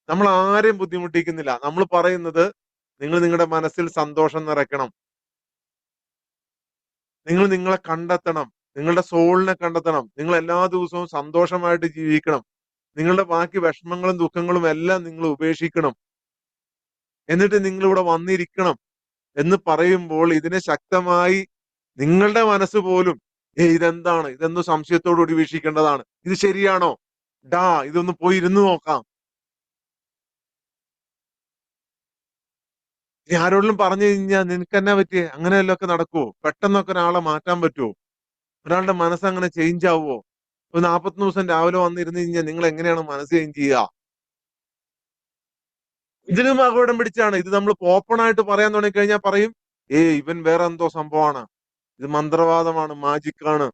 നമ്മൾ ആരെയും ബുദ്ധിമുട്ടിക്കുന്നില്ല. നമ്മൾ പറയുന്നത് നിങ്ങൾ നിങ്ങളുടെ മനസ്സിൽ സന്തോഷം നിറയ്ക്കണം, നിങ്ങൾ നിങ്ങളെ കണ്ടെത്തണം, നിങ്ങളുടെ സോളിനെ കണ്ടെത്തണം, നിങ്ങൾ എല്ലാ ദിവസവും സന്തോഷമായിട്ട് ജീവിക്കണം, നിങ്ങളുടെ ബാക്കി വിഷമങ്ങളും ദുഃഖങ്ങളും എല്ലാം നിങ്ങൾ ഉപേക്ഷിക്കണം, എന്നിട്ട് നിങ്ങൾ ഇവിടെ വന്നിരിക്കണം എന്ന് പറയുമ്പോൾ ഇതിനെ ശക്തമായി നിങ്ങളുടെ മനസ്സ് പോലും ഇതെന്താണ്, ഇതെന്ന് സംശയത്തോടുകൂടി വീക്ഷിക്കേണ്ടതാണ്. ഇത് ശരിയാണോ? ഇതൊന്ന് പോയി ഇരുന്ന് നോക്കാം. ഇനി ആരോടെങ്കിലും പറഞ്ഞു കഴിഞ്ഞാൽ നിനക്ക് എന്നാ പറ്റിയേ, അങ്ങനെയല്ലൊക്കെ നടക്കുവോ? പെട്ടെന്നൊക്കെ ഒരാളെ മാറ്റാൻ പറ്റുമോ? ഒരാളുടെ മനസ്സ് അങ്ങനെ ചേഞ്ച് ആവുമോ? ഒരു 40 ദിവസം രാവിലെ വന്നിരുന്ന് കഴിഞ്ഞാൽ നിങ്ങൾ എങ്ങനെയാണ് മനസ്സ് ചേഞ്ച് ചെയ്യുക? ഇതിലും അപകടം പിടിച്ചാണ്. ഇത് നമ്മൾ ഓപ്പൺ ആയിട്ട് പറയാൻ തുടങ്ങി കഴിഞ്ഞാൽ പറയും ഇവൻ വേറെ എന്തോ സംഭവമാണ്, ഇത് മന്ത്രവാദമാണ്, മാജിക് ആണ്,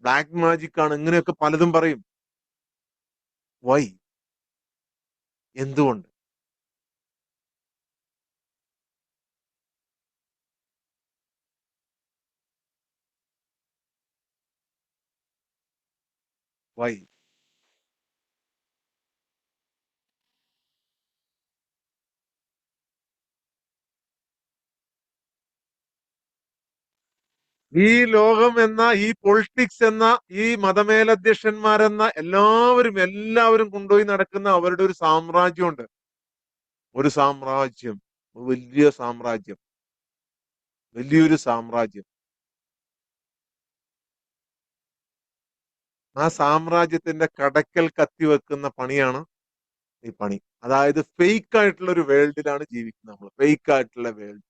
ബ്ലാക്ക് മാജിക് ആണ്, ഇങ്ങനെയൊക്കെ പലതും പറയും. വൈ? എന്തുകൊണ്ട്? വൈ? ഈ ലോകം എന്ന, ഈ പൊളിറ്റിക്സ് എന്ന, ഈ മതമേലധ്യക്ഷന്മാരെന്ന എല്ലാവരും കൊണ്ടുപോയി നടക്കുന്ന അവരുടെ ഒരു സാമ്രാജ്യമുണ്ട്. ഒരു സാമ്രാജ്യം, വലിയ സാമ്രാജ്യം, വലിയൊരു സാമ്രാജ്യം. ആ സാമ്രാജ്യത്തിന്റെ കടക്കൽ കത്തിവെക്കുന്ന പണിയാണ് ഈ പണി. അതായത് ഫേക്ക് ആയിട്ടുള്ള ഒരു വേൾഡിലാണ് ജീവിക്കുന്നത് നമ്മൾ. ഫേക്ക് ആയിട്ടുള്ള വേൾഡ്.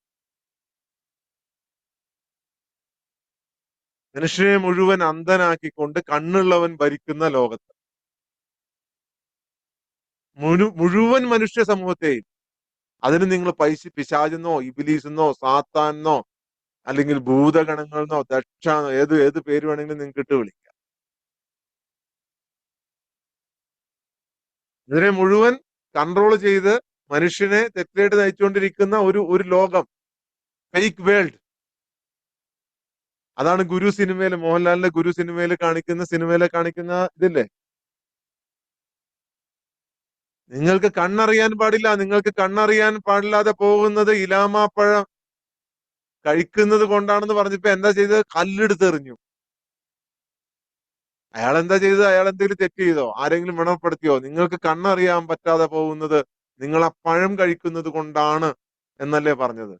മനുഷ്യനെ മുഴുവൻ അന്ധനാക്കിക്കൊണ്ട് കണ്ണുള്ളവൻ ഭരിക്കുന്ന ലോകത്ത് മുഴുവൻ മനുഷ്യ സമൂഹത്തെയും, അതിന് നിങ്ങൾ പിശാചെന്നോ ഇബിലീസെന്നോ സാത്താനെന്നോ അല്ലെങ്കിൽ ഭൂതഗണങ്ങളെന്നോ ദക്ഷാന്നോ ഏത് പേര് വേണമെങ്കിലും നിങ്ങൾക്ക് ഇട്ട് വിളിക്കാം. ഇതിനെ മുഴുവൻ കൺട്രോൾ ചെയ്ത് മനുഷ്യനെ തെറ്റിലേക്ക് നയിച്ചുകൊണ്ടിരിക്കുന്ന ഒരു ലോകം, ഫേക്ക് വേൾഡ്. അതാണ് ഗുരു സിനിമയില്, മോഹൻലാലിന്റെ ഗുരു സിനിമയില് കാണിക്കുന്ന ഇതില്ലേ, നിങ്ങൾക്ക് കണ്ണറിയാൻ പാടില്ല, നിങ്ങൾക്ക് കണ്ണറിയാൻ പാടില്ലാതെ പോകുന്നത് ഇലാമാപ്പഴം കഴിക്കുന്നത് കൊണ്ടാണെന്ന് പറഞ്ഞപ്പോ എന്താ ചെയ്തത്? കല്ലെടുത്തെറിഞ്ഞു. അയാൾ എന്താ ചെയ്തത്? അയാൾ എന്തെങ്കിലും തെറ്റ് ചെയ്തോ? ആരെങ്കിലും വ്രണപ്പെടുത്തിയോ? നിങ്ങൾക്ക് കണ്ണറിയാൻ പറ്റാതെ പോകുന്നത് നിങ്ങൾ ആ പഴം കഴിക്കുന്നത് കൊണ്ടാണ് എന്നല്ലേ പറഞ്ഞത്?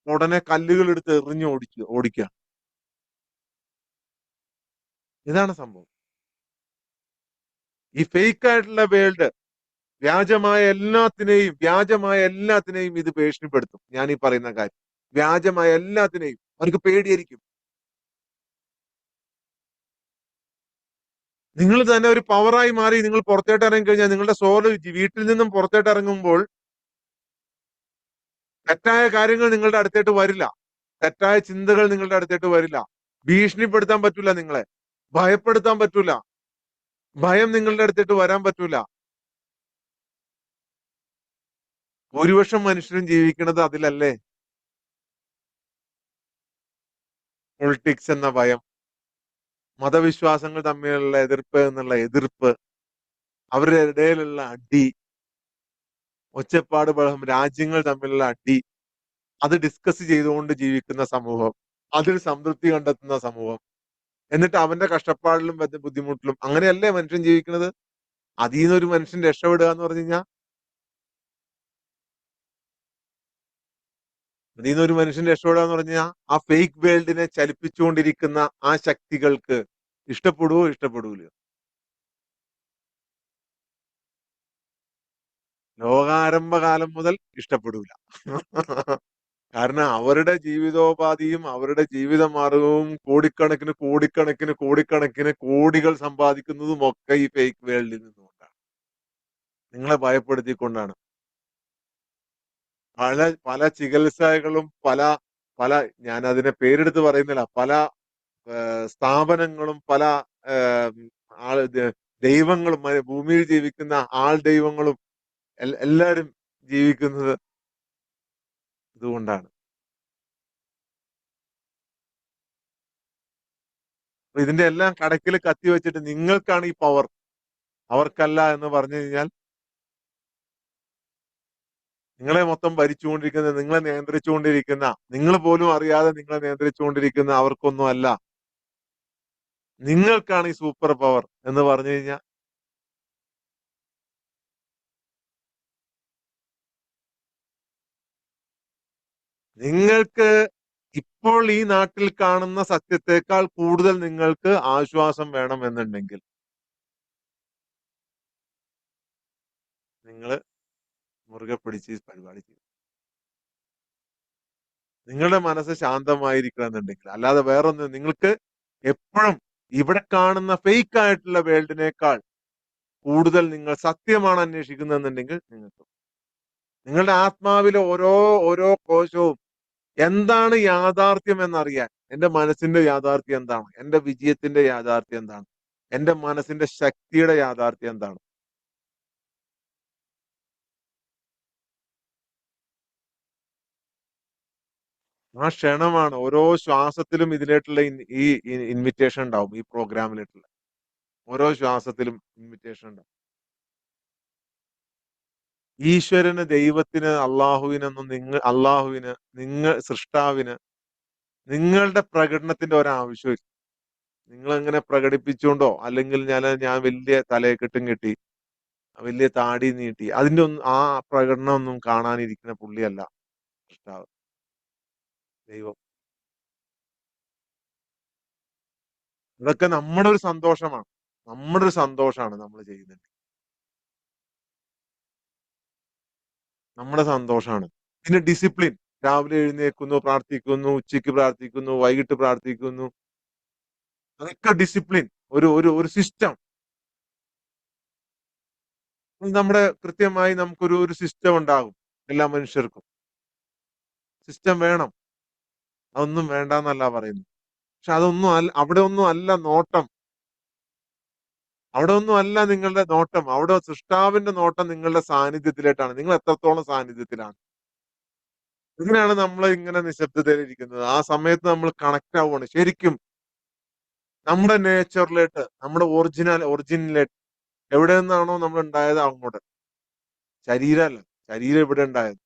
ഉടനെ കല്ലുകൾ എടുത്ത് എറിഞ്ഞു ഓടിക്കുക. ഇതാണ് സംഭവം. ഈ ഫേക്ക് ആയിട്ടുള്ള വേൾഡ് വ്യാജമായ എല്ലാത്തിനെയും ഇത് ഭീഷണിപ്പെടുത്തും. ഞാൻ ഈ പറയുന്ന കാര്യം. വ്യാജമായ എല്ലാത്തിനെയും അവർക്ക് പേടിയായിരിക്കും. നിങ്ങൾ തന്നെ ഒരു പവറായി മാറി നിങ്ങൾ പുറത്തോട്ട് ഇറങ്ങി കഴിഞ്ഞാൽ നിങ്ങളുടെ സോള് വീട്ടിൽ നിന്നും പുറത്തോട്ട് ഇറങ്ങുമ്പോൾ തെറ്റായ കാര്യങ്ങൾ നിങ്ങളുടെ അടുത്തേട്ട് വരില്ല. തെറ്റായ ചിന്തകൾ നിങ്ങളുടെ അടുത്തേട്ട് വരില്ല. ഭീഷണിപ്പെടുത്താൻ പറ്റൂല നിങ്ങളെ. ഭയപ്പെടുത്താൻ പറ്റൂല. ഭയം നിങ്ങളുടെ അടുത്തേട്ട് വരാൻ പറ്റൂല. ഭൂരിപക്ഷം മനുഷ്യരും ജീവിക്കുന്നത് അതിലല്ലേ? പൊളിറ്റിക്സ് എന്ന ഭയം, മതവിശ്വാസങ്ങൾ തമ്മിലുള്ള എതിർപ്പ് എന്നുള്ള എതിർപ്പ്, അവരുടെ ഇടയിലുള്ള അടി, ഒച്ചപ്പാട്, ബഹളം, രാജ്യങ്ങൾ തമ്മിലുള്ള അടി, അത് ഡിസ്കസ് ചെയ്തുകൊണ്ട് ജീവിക്കുന്ന സമൂഹം, അതിൽ സംതൃപ്തി കണ്ടെത്തുന്ന സമൂഹം. എന്നിട്ട് അവന്റെ കഷ്ടപ്പാടിലും ബുദ്ധിമുട്ടിലും അങ്ങനെയല്ലേ മനുഷ്യൻ ജീവിക്കുന്നത്? അതിൽ നിന്നൊരു മനുഷ്യൻ രക്ഷപ്പെടുക എന്ന് പറഞ്ഞു കഴിഞ്ഞാൽ അതിൽ നിന്നൊരു മനുഷ്യൻ രക്ഷപ്പെടുക എന്ന് പറഞ്ഞാൽ ആ ഫേക്ക് വേൾഡിനെ ചലിപ്പിച്ചുകൊണ്ടിരിക്കുന്ന ആ ശക്തികൾക്ക് ഇഷ്ടപ്പെടുവോ ഇഷ്ടപ്പെടൂലോ? ലോകാരംഭകാലം മുതൽ ഇഷ്ടപ്പെടൂല. കാരണം അവരുടെ ജീവിതോപാധിയും അവരുടെ ജീവിത മാർഗവും കോടിക്കണക്കിന് കോടികൾ സമ്പാദിക്കുന്നതും ഒക്കെ ഈ ഫേക്ക് വേൾഡിൽ നിന്നുകൊണ്ടാണ്. നിങ്ങളെ ഭയപ്പെടുത്തിക്കൊണ്ടാണ്. പല പല ചികിത്സകളും പല പല ഞാൻ അതിനെ പേരെടുത്ത് പറയുന്നില്ല. പല സ്ഥാപനങ്ങളും പല ആള് ദൈവങ്ങളും ഭൂമിയിൽ ജീവിക്കുന്ന ആൾ ദൈവങ്ങളും എല്ലാരും ജീവിക്കുന്നത് ഇതുകൊണ്ടാണ്. അപ്പൊ ഇതിന്റെ എല്ലാം കടക്കിൽ കത്തി വെച്ചിട്ട് നിങ്ങൾക്കാണ് ഈ പവർ, അവർക്കല്ല എന്ന് പറഞ്ഞു കഴിഞ്ഞാൽ നിങ്ങളെ മൊത്തം ഭരിച്ചുകൊണ്ടിരിക്കുന്ന, നിങ്ങളെ നിയന്ത്രിച്ചുകൊണ്ടിരിക്കുന്ന, നിങ്ങൾ പോലും അറിയാതെ നിങ്ങളെ നിയന്ത്രിച്ചുകൊണ്ടിരിക്കുന്ന അവർക്കൊന്നും അല്ല. നിങ്ങൾക്കാണ് ഈ സൂപ്പർ പവർ എന്ന് പറഞ്ഞു കഴിഞ്ഞാൽ നിങ്ങൾക്ക് ഇപ്പോൾ ഈ നാട്ടിൽ കാണുന്ന സത്യത്തെക്കാൾ കൂടുതൽ നിങ്ങൾക്ക് ആശ്വാസം വേണമെന്നുണ്ടെങ്കിൽ നിങ്ങൾ മുറുകെ പിടിച്ച് ഈ പരിപാടി ചെയ്യും. നിങ്ങളുടെ മനസ്സ് ശാന്തമായിരിക്കണം എന്നുണ്ടെങ്കിൽ, അല്ലാതെ വേറൊന്നും നിങ്ങൾക്ക് എപ്പോഴും ഇവിടെ കാണുന്ന ഫേക്ക് ആയിട്ടുള്ള വേൾഡിനേക്കാൾ കൂടുതൽ നിങ്ങൾ സത്യമാണ് അന്വേഷിക്കുന്നതെന്നുണ്ടെങ്കിൽ നിങ്ങൾക്ക് നിങ്ങളുടെ ആത്മാവിലെ ഓരോ കോശവും എന്താണ് യാഥാർത്ഥ്യം എന്നറിയാൻ, എന്റെ മനസ്സിന്റെ യാഥാർത്ഥ്യം എന്താണ്, എന്റെ വിജയത്തിന്റെ യാഥാർത്ഥ്യം എന്താണ്, എന്റെ മനസ്സിന്റെ ശക്തിയുടെ യാഥാർത്ഥ്യം എന്താണ്, ആ ക്ഷണമാണ്. ഓരോ ശ്വാസത്തിലും ഇതിലേട്ടുള്ള ഈ ഇൻവിറ്റേഷൻ ഉണ്ടാവും. ഈ പ്രോഗ്രാമിലേട്ടുള്ള ഓരോ ശ്വാസത്തിലും ഇൻവിറ്റേഷൻ ഉണ്ടാവും. ഈശ്വരന്, ദൈവത്തിന്, നിങ്ങൾ സൃഷ്ടാവിന് നിങ്ങളുടെ പ്രകടനത്തിന്റെ ഒരാവശ്യമില്ല. നിങ്ങൾ എങ്ങനെ പ്രകടിപ്പിച്ചുകൊണ്ടോ അല്ലെങ്കിൽ ഞാൻ വലിയ തലയെക്കെട്ടും കെട്ടി വലിയ താടി നീട്ടി അതിന്റെ ഒന്നും ആ പ്രകടനം ഒന്നും കാണാനിരിക്കുന്ന പുള്ളിയല്ല സൃഷ്ടാവ്, ദൈവം. ഇതൊക്കെ നമ്മുടെ ഒരു സന്തോഷമാണ്. നമ്മുടെ ഒരു സന്തോഷമാണ് നമ്മൾ ചെയ്യുന്നത്. നമ്മുടെ സന്തോഷമാണ്. പിന്നെ ഡിസിപ്ലിൻ. രാവിലെ എഴുന്നേൽക്കുന്നു, പ്രാർത്ഥിക്കുന്നു, ഉച്ചയ്ക്ക് പ്രാർത്ഥിക്കുന്നു, വൈകിട്ട് പ്രാർത്ഥിക്കുന്നു. അതൊക്കെ ഡിസിപ്ലിൻ. ഒരു ഒരു ഒരു സിസ്റ്റം. നമ്മുടെ കൃത്യമായി നമുക്കൊരു ഒരു സിസ്റ്റം ഉണ്ടാകും. എല്ലാ മനുഷ്യർക്കും. സിസ്റ്റം വേണം. അതൊന്നും വേണ്ടാന്നല്ല പറയുന്നത്. പക്ഷെ അതൊന്നും അല്ല, അവിടെ ഒന്നും അല്ല നോട്ടം. അവിടെ ഒന്നും അല്ല നിങ്ങളുടെ നോട്ടം. അവിടെ സൃഷ്ടാവിന്റെ നോട്ടം നിങ്ങളുടെ സാന്നിധ്യത്തിലേക്കാണ്. നിങ്ങൾ എത്രത്തോളം സാന്നിധ്യത്തിലാണ്. ഇതിനാണ് നമ്മൾ ഇങ്ങനെ നിശബ്ദതയിൽ ഇരിക്കുന്നത്. ആ സമയത്ത് നമ്മൾ കണക്ട് ആവുകയാണ്. ശരിക്കും നമ്മുടെ നേച്ചറിലേക്ക്, നമ്മുടെ ഒറിജിനിലേക്ക് എവിടെ നിന്നാണോ നമ്മൾ ഉണ്ടായത് അങ്ങോട്ട്. ശരീരമല്ല. ശരീരം ഇവിടെ ഉണ്ടായത്.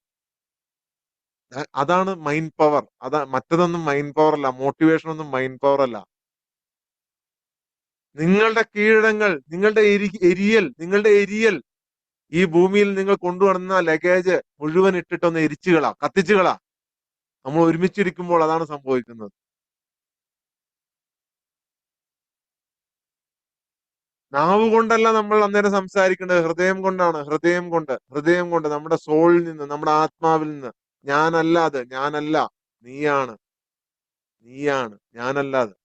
അതാണ് മൈൻഡ് പവർ. മറ്റതൊന്നും മൈൻഡ് പവർ അല്ല. മോട്ടിവേഷൻ ഒന്നും മൈൻഡ് പവർ അല്ല. നിങ്ങളുടെ കീഴടങ്ങൾ, നിങ്ങളുടെ എരിയൽ ഈ ഭൂമിയിൽ നിങ്ങൾ കൊണ്ടുവന്ന ലഗേജ് മുഴുവൻ ഇട്ടിട്ടൊന്ന് എരിച്ചുകളാ, കത്തിച്ചുകളാ. നമ്മൾ ഒരുമിച്ചിരിക്കുമ്പോൾ അതാണ് സംഭവിക്കുന്നത്. നാവ് കൊണ്ടല്ല നമ്മൾ അന്നേരം സംസാരിക്കേണ്ടത്, ഹൃദയം കൊണ്ടാണ്. ഹൃദയം കൊണ്ട് നമ്മുടെ സോളിൽ നിന്ന്, നമ്മുടെ ആത്മാവിൽ നിന്ന്. ഞാനല്ല അത്, ഞാനല്ല, നീയാണ്, നീയാണ്, ഞാനല്ല അത്.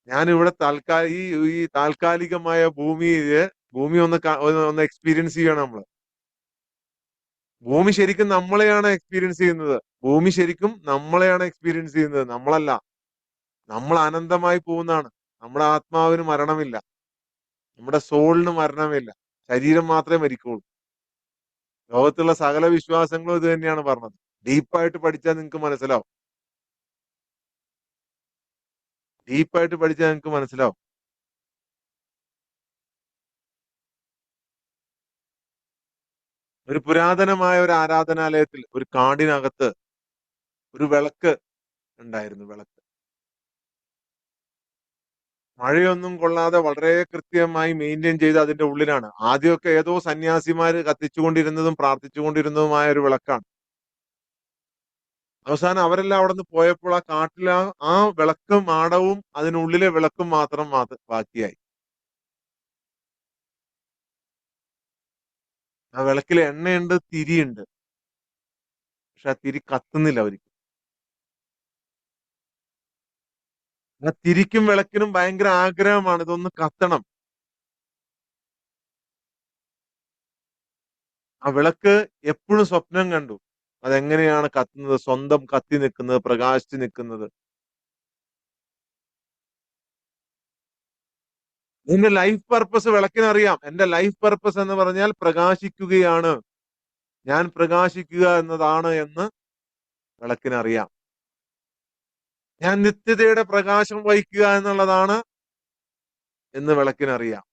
ഞാനിവിടെ ഈ താൽക്കാലികമായ ഭൂമി ഒന്ന് എക്സ്പീരിയൻസ് ചെയ്യണം നമ്മള്. ഭൂമി ശരിക്കും നമ്മളെയാണ് എക്സ്പീരിയൻസ് ചെയ്യുന്നത്. ഭൂമി ശരിക്കും നമ്മളെയാണ് എക്സ്പീരിയൻസ് ചെയ്യുന്നത്, നമ്മളല്ല. നമ്മൾ അനന്തമായി പോകുന്നതാണ്. നമ്മുടെ ആത്മാവിന് മരണമില്ല, നമ്മുടെ സോളിന് മരണമില്ല. ശരീരം മാത്രമേ മരിക്കുള്ളൂ. ലോകത്തുള്ള സകല വിശ്വാസങ്ങളും ഇത് തന്നെയാണ് പറഞ്ഞത്. ഡീപ്പായിട്ട് പഠിച്ചാൽ നിങ്ങൾക്ക് മനസ്സിലാവും. ഡീപ്പായിട്ട് പഠിച്ചാൽ നിങ്ങൾക്ക് മനസ്സിലാവും. ഒരു പുരാതനമായ ഒരു ആരാധനാലയത്തിൽ, ഒരു കാടിനകത്ത് ഒരു വിളക്ക് ഉണ്ടായിരുന്നു. മഴയൊന്നും കൊള്ളാതെ വളരെ കൃത്യമായി മെയിൻറ്റെയിൻ ചെയ്ത് അതിന്റെ ഉള്ളിലാണ്. ആദ്യമൊക്കെ ഏതോ സന്യാസിമാര് കത്തിച്ചുകൊണ്ടിരുന്നതും പ്രാർത്ഥിച്ചുകൊണ്ടിരുന്നതുമായ ഒരു വിളക്കാണ്. അവസാനം അവരെല്ലാം അവിടെ നിന്ന് പോയപ്പോൾ ആ കാട്ടിലെ ആ വിളക്കും മാടവും അതിനുള്ളിലെ വിളക്കും മാത്രം ബാക്കിയായി. ആ വിളക്കിൽ എണ്ണയുണ്ട്, തിരിയുണ്ട്. പക്ഷെ ആ തിരി കത്തുന്നില്ല അവർക്ക്. ആ തിരിക്കും വിളക്കിനും ഭയങ്കര ആഗ്രഹമാണ് ഇതൊന്ന് കത്തണം. ആ വിളക്ക് എപ്പോഴും സ്വപ്നം കണ്ടു. അതെങ്ങനെയാണ് കത്തുന്നത്, സ്വന്തം കത്തി നിൽക്കുന്നത്, പ്രകാശിച്ച് നിൽക്കുന്നത്. എന്റെ ലൈഫ് പർപ്പസ് വിളക്കിനറിയാം. എന്റെ ലൈഫ് പർപ്പസ് എന്ന് പറഞ്ഞാൽ പ്രകാശിക്കുകയാണ്. ഞാൻ പ്രകാശിക്കുക എന്നതാണ് എന്ന് വിളക്കിനറിയാം. ഞാൻ നിത്യതയുടെ പ്രകാശം വഹിക്കുക എന്നുള്ളതാണ് എന്ന് വിളക്കിനറിയാം.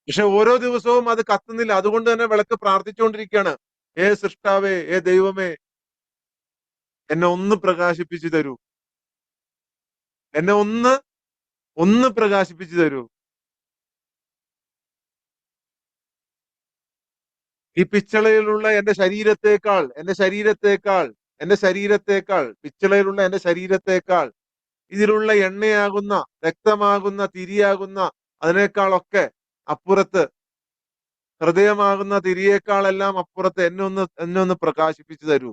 പക്ഷെ ഓരോ ദിവസവും അത് കത്തുന്നില്ല. അതുകൊണ്ട് തന്നെ വിളക്ക് പ്രാർത്ഥിച്ചുകൊണ്ടിരിക്കുകയാണ്. സൃഷ്ടാവേ, ദൈവമേ, എന്നെ ഒന്ന് പ്രകാശിപ്പിച്ചു തരൂ. എന്നെ ഒന്ന് പ്രകാശിപ്പിച്ചു തരൂ. ഈ പിച്ചളയിലുള്ള എന്റെ ശരീരത്തേക്കാൾ പിച്ചളയിലുള്ള എന്റെ ശരീരത്തേക്കാൾ ഇതിലുള്ള എണ്ണയാകുന്ന, രക്തമാകുന്ന, തിരിയാകുന്ന അതിനേക്കാളൊക്കെ അപ്പുറത്ത്, ഹൃദയമാകുന്ന തിരിയേക്കാളെല്ലാം അപ്പുറത്ത് എന്നെ ഒന്ന് പ്രകാശിപ്പിച്ചു തരൂ.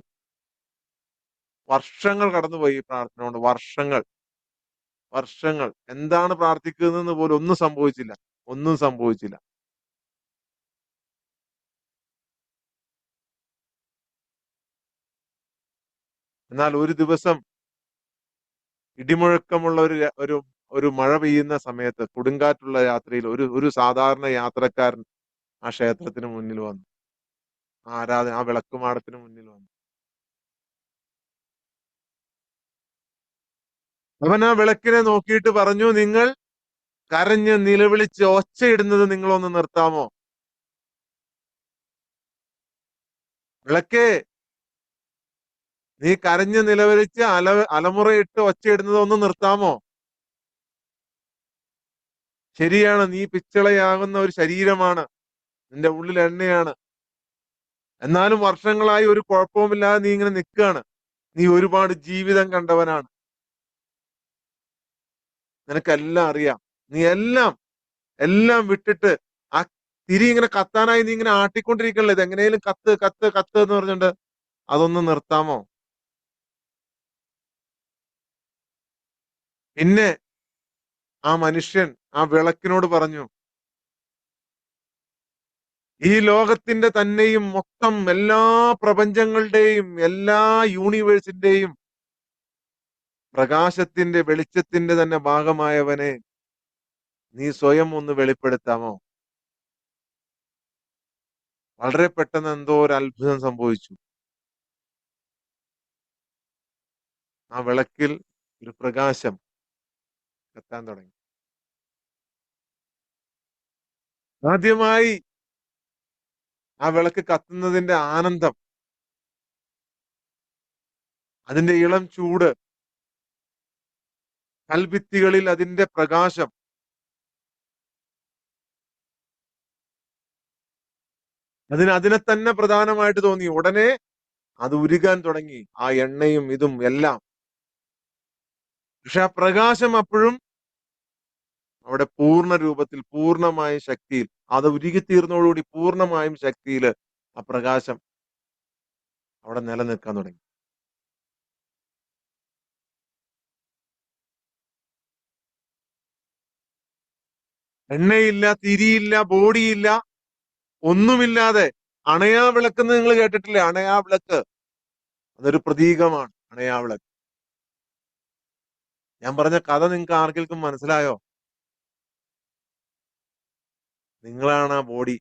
വർഷങ്ങൾ കടന്നുപോയി ഈ പ്രാർത്ഥന കൊണ്ട്. വർഷങ്ങൾ. എന്താണ് പ്രാർത്ഥിക്കുന്നതെന്ന് പോലും ഒന്നും സംഭവിച്ചില്ല. എന്നാൽ ഒരു ദിവസം ഇടിമുഴക്കമുള്ള ഒരു ഒരു മഴ പെയ്യുന്ന സമയത്ത്, കൊടുങ്കാറ്റുള്ള രാത്രിയിൽ ഒരു ഒരു സാധാരണ യാത്രക്കാരൻ ആ ക്ഷേത്രത്തിന് മുന്നിൽ വന്നു. ആ വിളക്കുമാടത്തിന് മുന്നിൽ വന്നു. അവൻ ആ വിളക്കിനെ നോക്കിയിട്ട് പറഞ്ഞു, നിങ്ങൾ കരഞ്ഞ് നിലവിളിച്ച് ഒച്ചയിടുന്നത് നിങ്ങളൊന്ന് നിർത്താമോ? വിളക്കേ, നീ കരഞ്ഞ് നിലവിളിച്ച് അലമുറയിട്ട് ഒച്ചയിടുന്നത് ഒന്ന് നിർത്താമോ? ശരിയാണ്, നീ പിച്ചളയാകുന്ന ഒരു ശരീരമാണ്, നിന്റെ ഉള്ളിൽ എണ്ണയാണ്. എന്നാലും വർഷങ്ങളായി ഒരു കുഴപ്പവുമില്ലാതെ നീ ഇങ്ങനെ നിൽക്കുകയാണ്. നീ ഒരുപാട് ജീവിതം കണ്ടവനാണ്. നിനക്കെല്ലാം അറിയാം. നീ എല്ലാം വിട്ടിട്ട് ആ തിരി ഇങ്ങനെ കത്താനായി നീ ഇങ്ങനെ ആട്ടിക്കൊണ്ടിരിക്കണല്ലോ. ഇത് എങ്ങനെയും കത്ത് കത്ത് കത്ത് എന്ന് പറഞ്ഞിട്ട് അതൊന്ന് നിർത്താമോ? പിന്നെ ആ മനുഷ്യൻ ആ വിളക്കിനോട് പറഞ്ഞു, ഈ ലോകത്തിന്റെ തന്നെയും മൊത്തം എല്ലാ പ്രപഞ്ചങ്ങളുടെയും എല്ലാ യൂണിവേഴ്സിന്റെയും പ്രകാശത്തിന്റെ വെളിച്ചത്തിന്റെ തന്നെ ഭാഗമായവനെ, നീ സ്വയം ഒന്ന് വെളിപ്പെടുത്താമോ? വളരെ പെട്ടെന്ന് എന്തോ ഒരു അത്ഭുതം സംഭവിച്ചു. ആ വിളക്കിൽ ഒരു പ്രകാശം കത്താൻ തുടങ്ങി. ആദ്യമായി ആ വിളക്ക് കത്തുന്നതിന്റെ ആനന്ദം, അതിന്റെ ഇളം ചൂട്, കൽഭിത്തികളിൽ അതിന്റെ പ്രകാശം, അതിനെ തന്നെ പ്രധാനമായിട്ട് തോന്നി. ഉടനെ അത് ഉരുകാൻ തുടങ്ങി. ആ എണ്ണയും ഇതും എല്ലാം. പക്ഷെ ആ പ്രകാശം അപ്പോഴും അവിടെ പൂർണ്ണ രൂപത്തിൽ, പൂർണ്ണമായും ശക്തിയിൽ, അത് ഉരുകിത്തീർന്നതോടുകൂടി പൂർണ്ണമായും ശക്തിയില് ആ പ്രകാശം അവിടെ നിലനിൽക്കാൻ തുടങ്ങി. എണ്ണയില്ല, തിരിയില്ല, ബോഡിയില്ല, ഒന്നുമില്ലാതെ അണയാ വിളക്കെന്ന് നിങ്ങൾ കേട്ടിട്ടില്ലേ? അണയാ വിളക്ക്, അതൊരു പ്രതീകമാണ്. അണയാ വിളക്ക്. ഞാൻ പറഞ്ഞ കഥ നിങ്ങൾക്ക് ആർക്കെങ്കിലും മനസ്സിലായോ? നിങ്ങളാണ് ആ ബോഡി,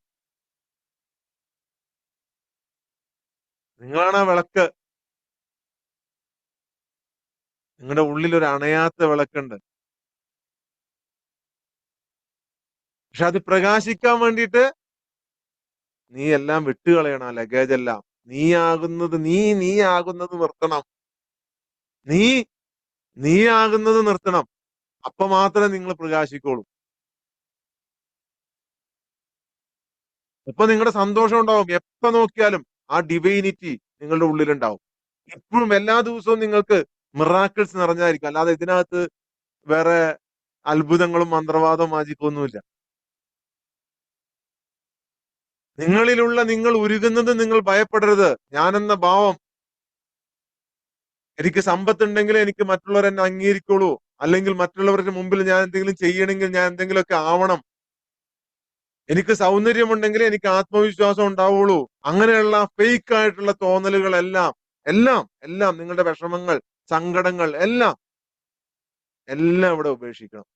നിങ്ങളാണ് ആ വിളക്ക്. നിങ്ങളുടെ ഉള്ളിൽ ഒരു അണയാത്ത വിളക്കുണ്ട്. പക്ഷെ അത് പ്രകാശിക്കാൻ വേണ്ടിയിട്ട് നീ എല്ലാം വിട്ടുകളയണം, ലഗേജ് എല്ലാം. നീ ആകുന്നത് നിർത്തണം. നീ നീ ആകുന്നത് നിർത്തണം. അപ്പൊ മാത്രമേ നിങ്ങൾ പ്രകാശിക്കുള്ളൂ. ഇപ്പൊ നിങ്ങളുടെ സന്തോഷം ഉണ്ടാവും. എപ്പോ നോക്കിയാലും ആ ഡിവൈനിറ്റി നിങ്ങളുടെ ഉള്ളിലുണ്ടാവും. എപ്പോഴും എല്ലാ ദിവസവും നിങ്ങൾക്ക് മിറാക്കിൾസ് നിറഞ്ഞായിരിക്കും. അല്ലാതെ ഇതിനകത്ത് വേറെ അത്ഭുതങ്ങളും മന്ത്രവാദവും മാജിക്കും ഒന്നുമില്ല. നിങ്ങളിലുള്ള നിങ്ങൾ ഉരുകുന്നത് നിങ്ങൾ ഭയപ്പെടരുത്. ഞാനെന്ന ഭാവം, എനിക്ക് സമ്പത്തുണ്ടെങ്കിൽ എനിക്ക് മറ്റുള്ളവർ എന്നെ അംഗീകരിക്കുള്ളൂ. അല്ലെങ്കിൽ മറ്റുള്ളവരുടെ മുമ്പിൽ ഞാൻ എന്തെങ്കിലും ചെയ്യണമെങ്കിൽ ഞാൻ എന്തെങ്കിലുമൊക്കെ ആവണം. എനിക്ക് സൗന്ദര്യമുണ്ടെങ്കിൽ എനിക്ക് ആത്മവിശ്വാസം ഉണ്ടാവുള്ളൂ. അങ്ങനെയുള്ള ഫേക്ക് ആയിട്ടുള്ള തോന്നലുകളെല്ലാം, എല്ലാം എല്ലാം നിങ്ങളുടെ വിഷമങ്ങൾ, സങ്കടങ്ങൾ എല്ലാം എല്ലാം ഇവിടെ ഉപേക്ഷിക്കണം.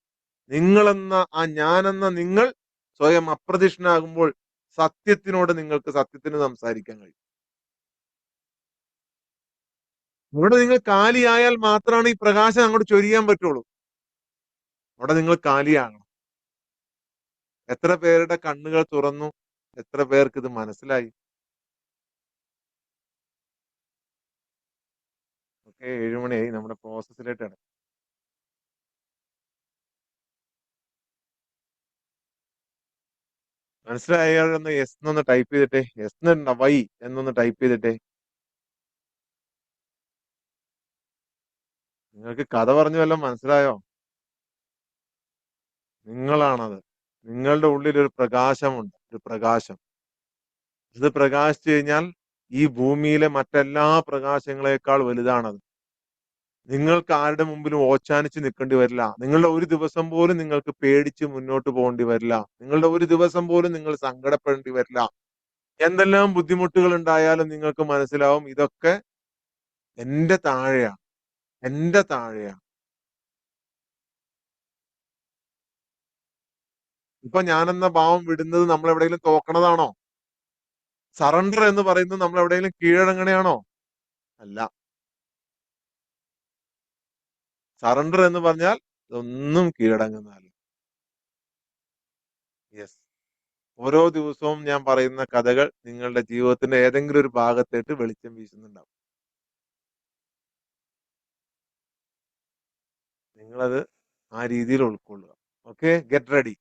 നിങ്ങളെന്ന ആ ഞാനെന്ന നിങ്ങൾ സ്വയം അപ്രത്യക്ഷനാകുമ്പോൾ സത്യത്തിനോട് നിങ്ങൾക്ക് സത്യത്തിന് സംസാരിക്കാൻ കഴിയും. ഇവിടെ നിങ്ങൾ കാലിയായാൽ മാത്രമാണ് ഈ പ്രകാശം അങ്ങോട്ട് ചൊരിയാൻ പറ്റുള്ളൂ. അവിടെ നിങ്ങൾ കാലിയാകണം. എത്ര പേരുടെ കണ്ണുകൾ തുറന്നു? എത്ര പേർക്ക് ഇത് മനസ്സിലായി? ഓക്കെ, 7 മണിയായി. നമ്മുടെ പ്രോസസ്സിലേക്കാണ്. മനസ്സിലായവരൊന്ന് യെസ് എന്നൊന്ന് ടൈപ്പ് ചെയ്തിട്ടെ. യെസ് എന്ന വൈ എന്നൊന്ന് ടൈപ്പ് ചെയ്തിട്ടെ. നിങ്ങൾക്ക് കഥ പറഞ്ഞു വല്ലതും മനസ്സിലായോ? നിങ്ങളാണത്. നിങ്ങളുടെ ഉള്ളിൽ ഒരു പ്രകാശമുണ്ട്. ഒരു പ്രകാശം. ഇത് പ്രകാശിച്ചു കഴിഞ്ഞാൽ ഈ ഭൂമിയിലെ മറ്റെല്ലാ പ്രകാശങ്ങളെക്കാൾ വലുതാണത്. നിങ്ങൾക്ക് ആരുടെ മുമ്പിലും ഓച്ചാനിച്ച് നിൽക്കേണ്ടി വരില്ല. നിങ്ങളുടെ ഒരു ദിവസം പോലും നിങ്ങൾക്ക് പേടിച്ച് മുന്നോട്ട് പോകേണ്ടി വരില്ല. നിങ്ങളുടെ ഒരു ദിവസം പോലും നിങ്ങൾ സങ്കടപ്പെടേണ്ടി വരില്ല. എന്തെല്ലാം ബുദ്ധിമുട്ടുകൾ ഉണ്ടായാലും നിങ്ങൾക്ക് മനസ്സിലാവും ഇതൊക്കെ എന്റെ താഴെയാണ്. എന്റെ താഴെയാണ്. ഇപ്പൊ ഞാനെന്ന ഭാവം വിടുന്നത് നമ്മൾ എവിടെയെങ്കിലും തോക്കണതാണോ? സറണ്ടർ എന്ന് പറയുന്നത് നമ്മൾ എവിടെയെങ്കിലും കീഴടങ്ങണയാണോ? അല്ല. സറണ്ടർ എന്ന് പറഞ്ഞാൽ ഇതൊന്നും കീഴടങ്ങുന്നതല്ല. യെസ്. ഓരോ ദിവസവും ഞാൻ പറയുന്ന കഥകൾ നിങ്ങളുടെ ജീവിതത്തിന്റെ ഏതെങ്കിലും ഒരു ഭാഗത്തേക്ക് വെളിച്ചം വീശുന്നുണ്ടാവും. നിങ്ങളത് ആ രീതിയിൽ ഉൾക്കൊള്ളുക. Okay, get ready.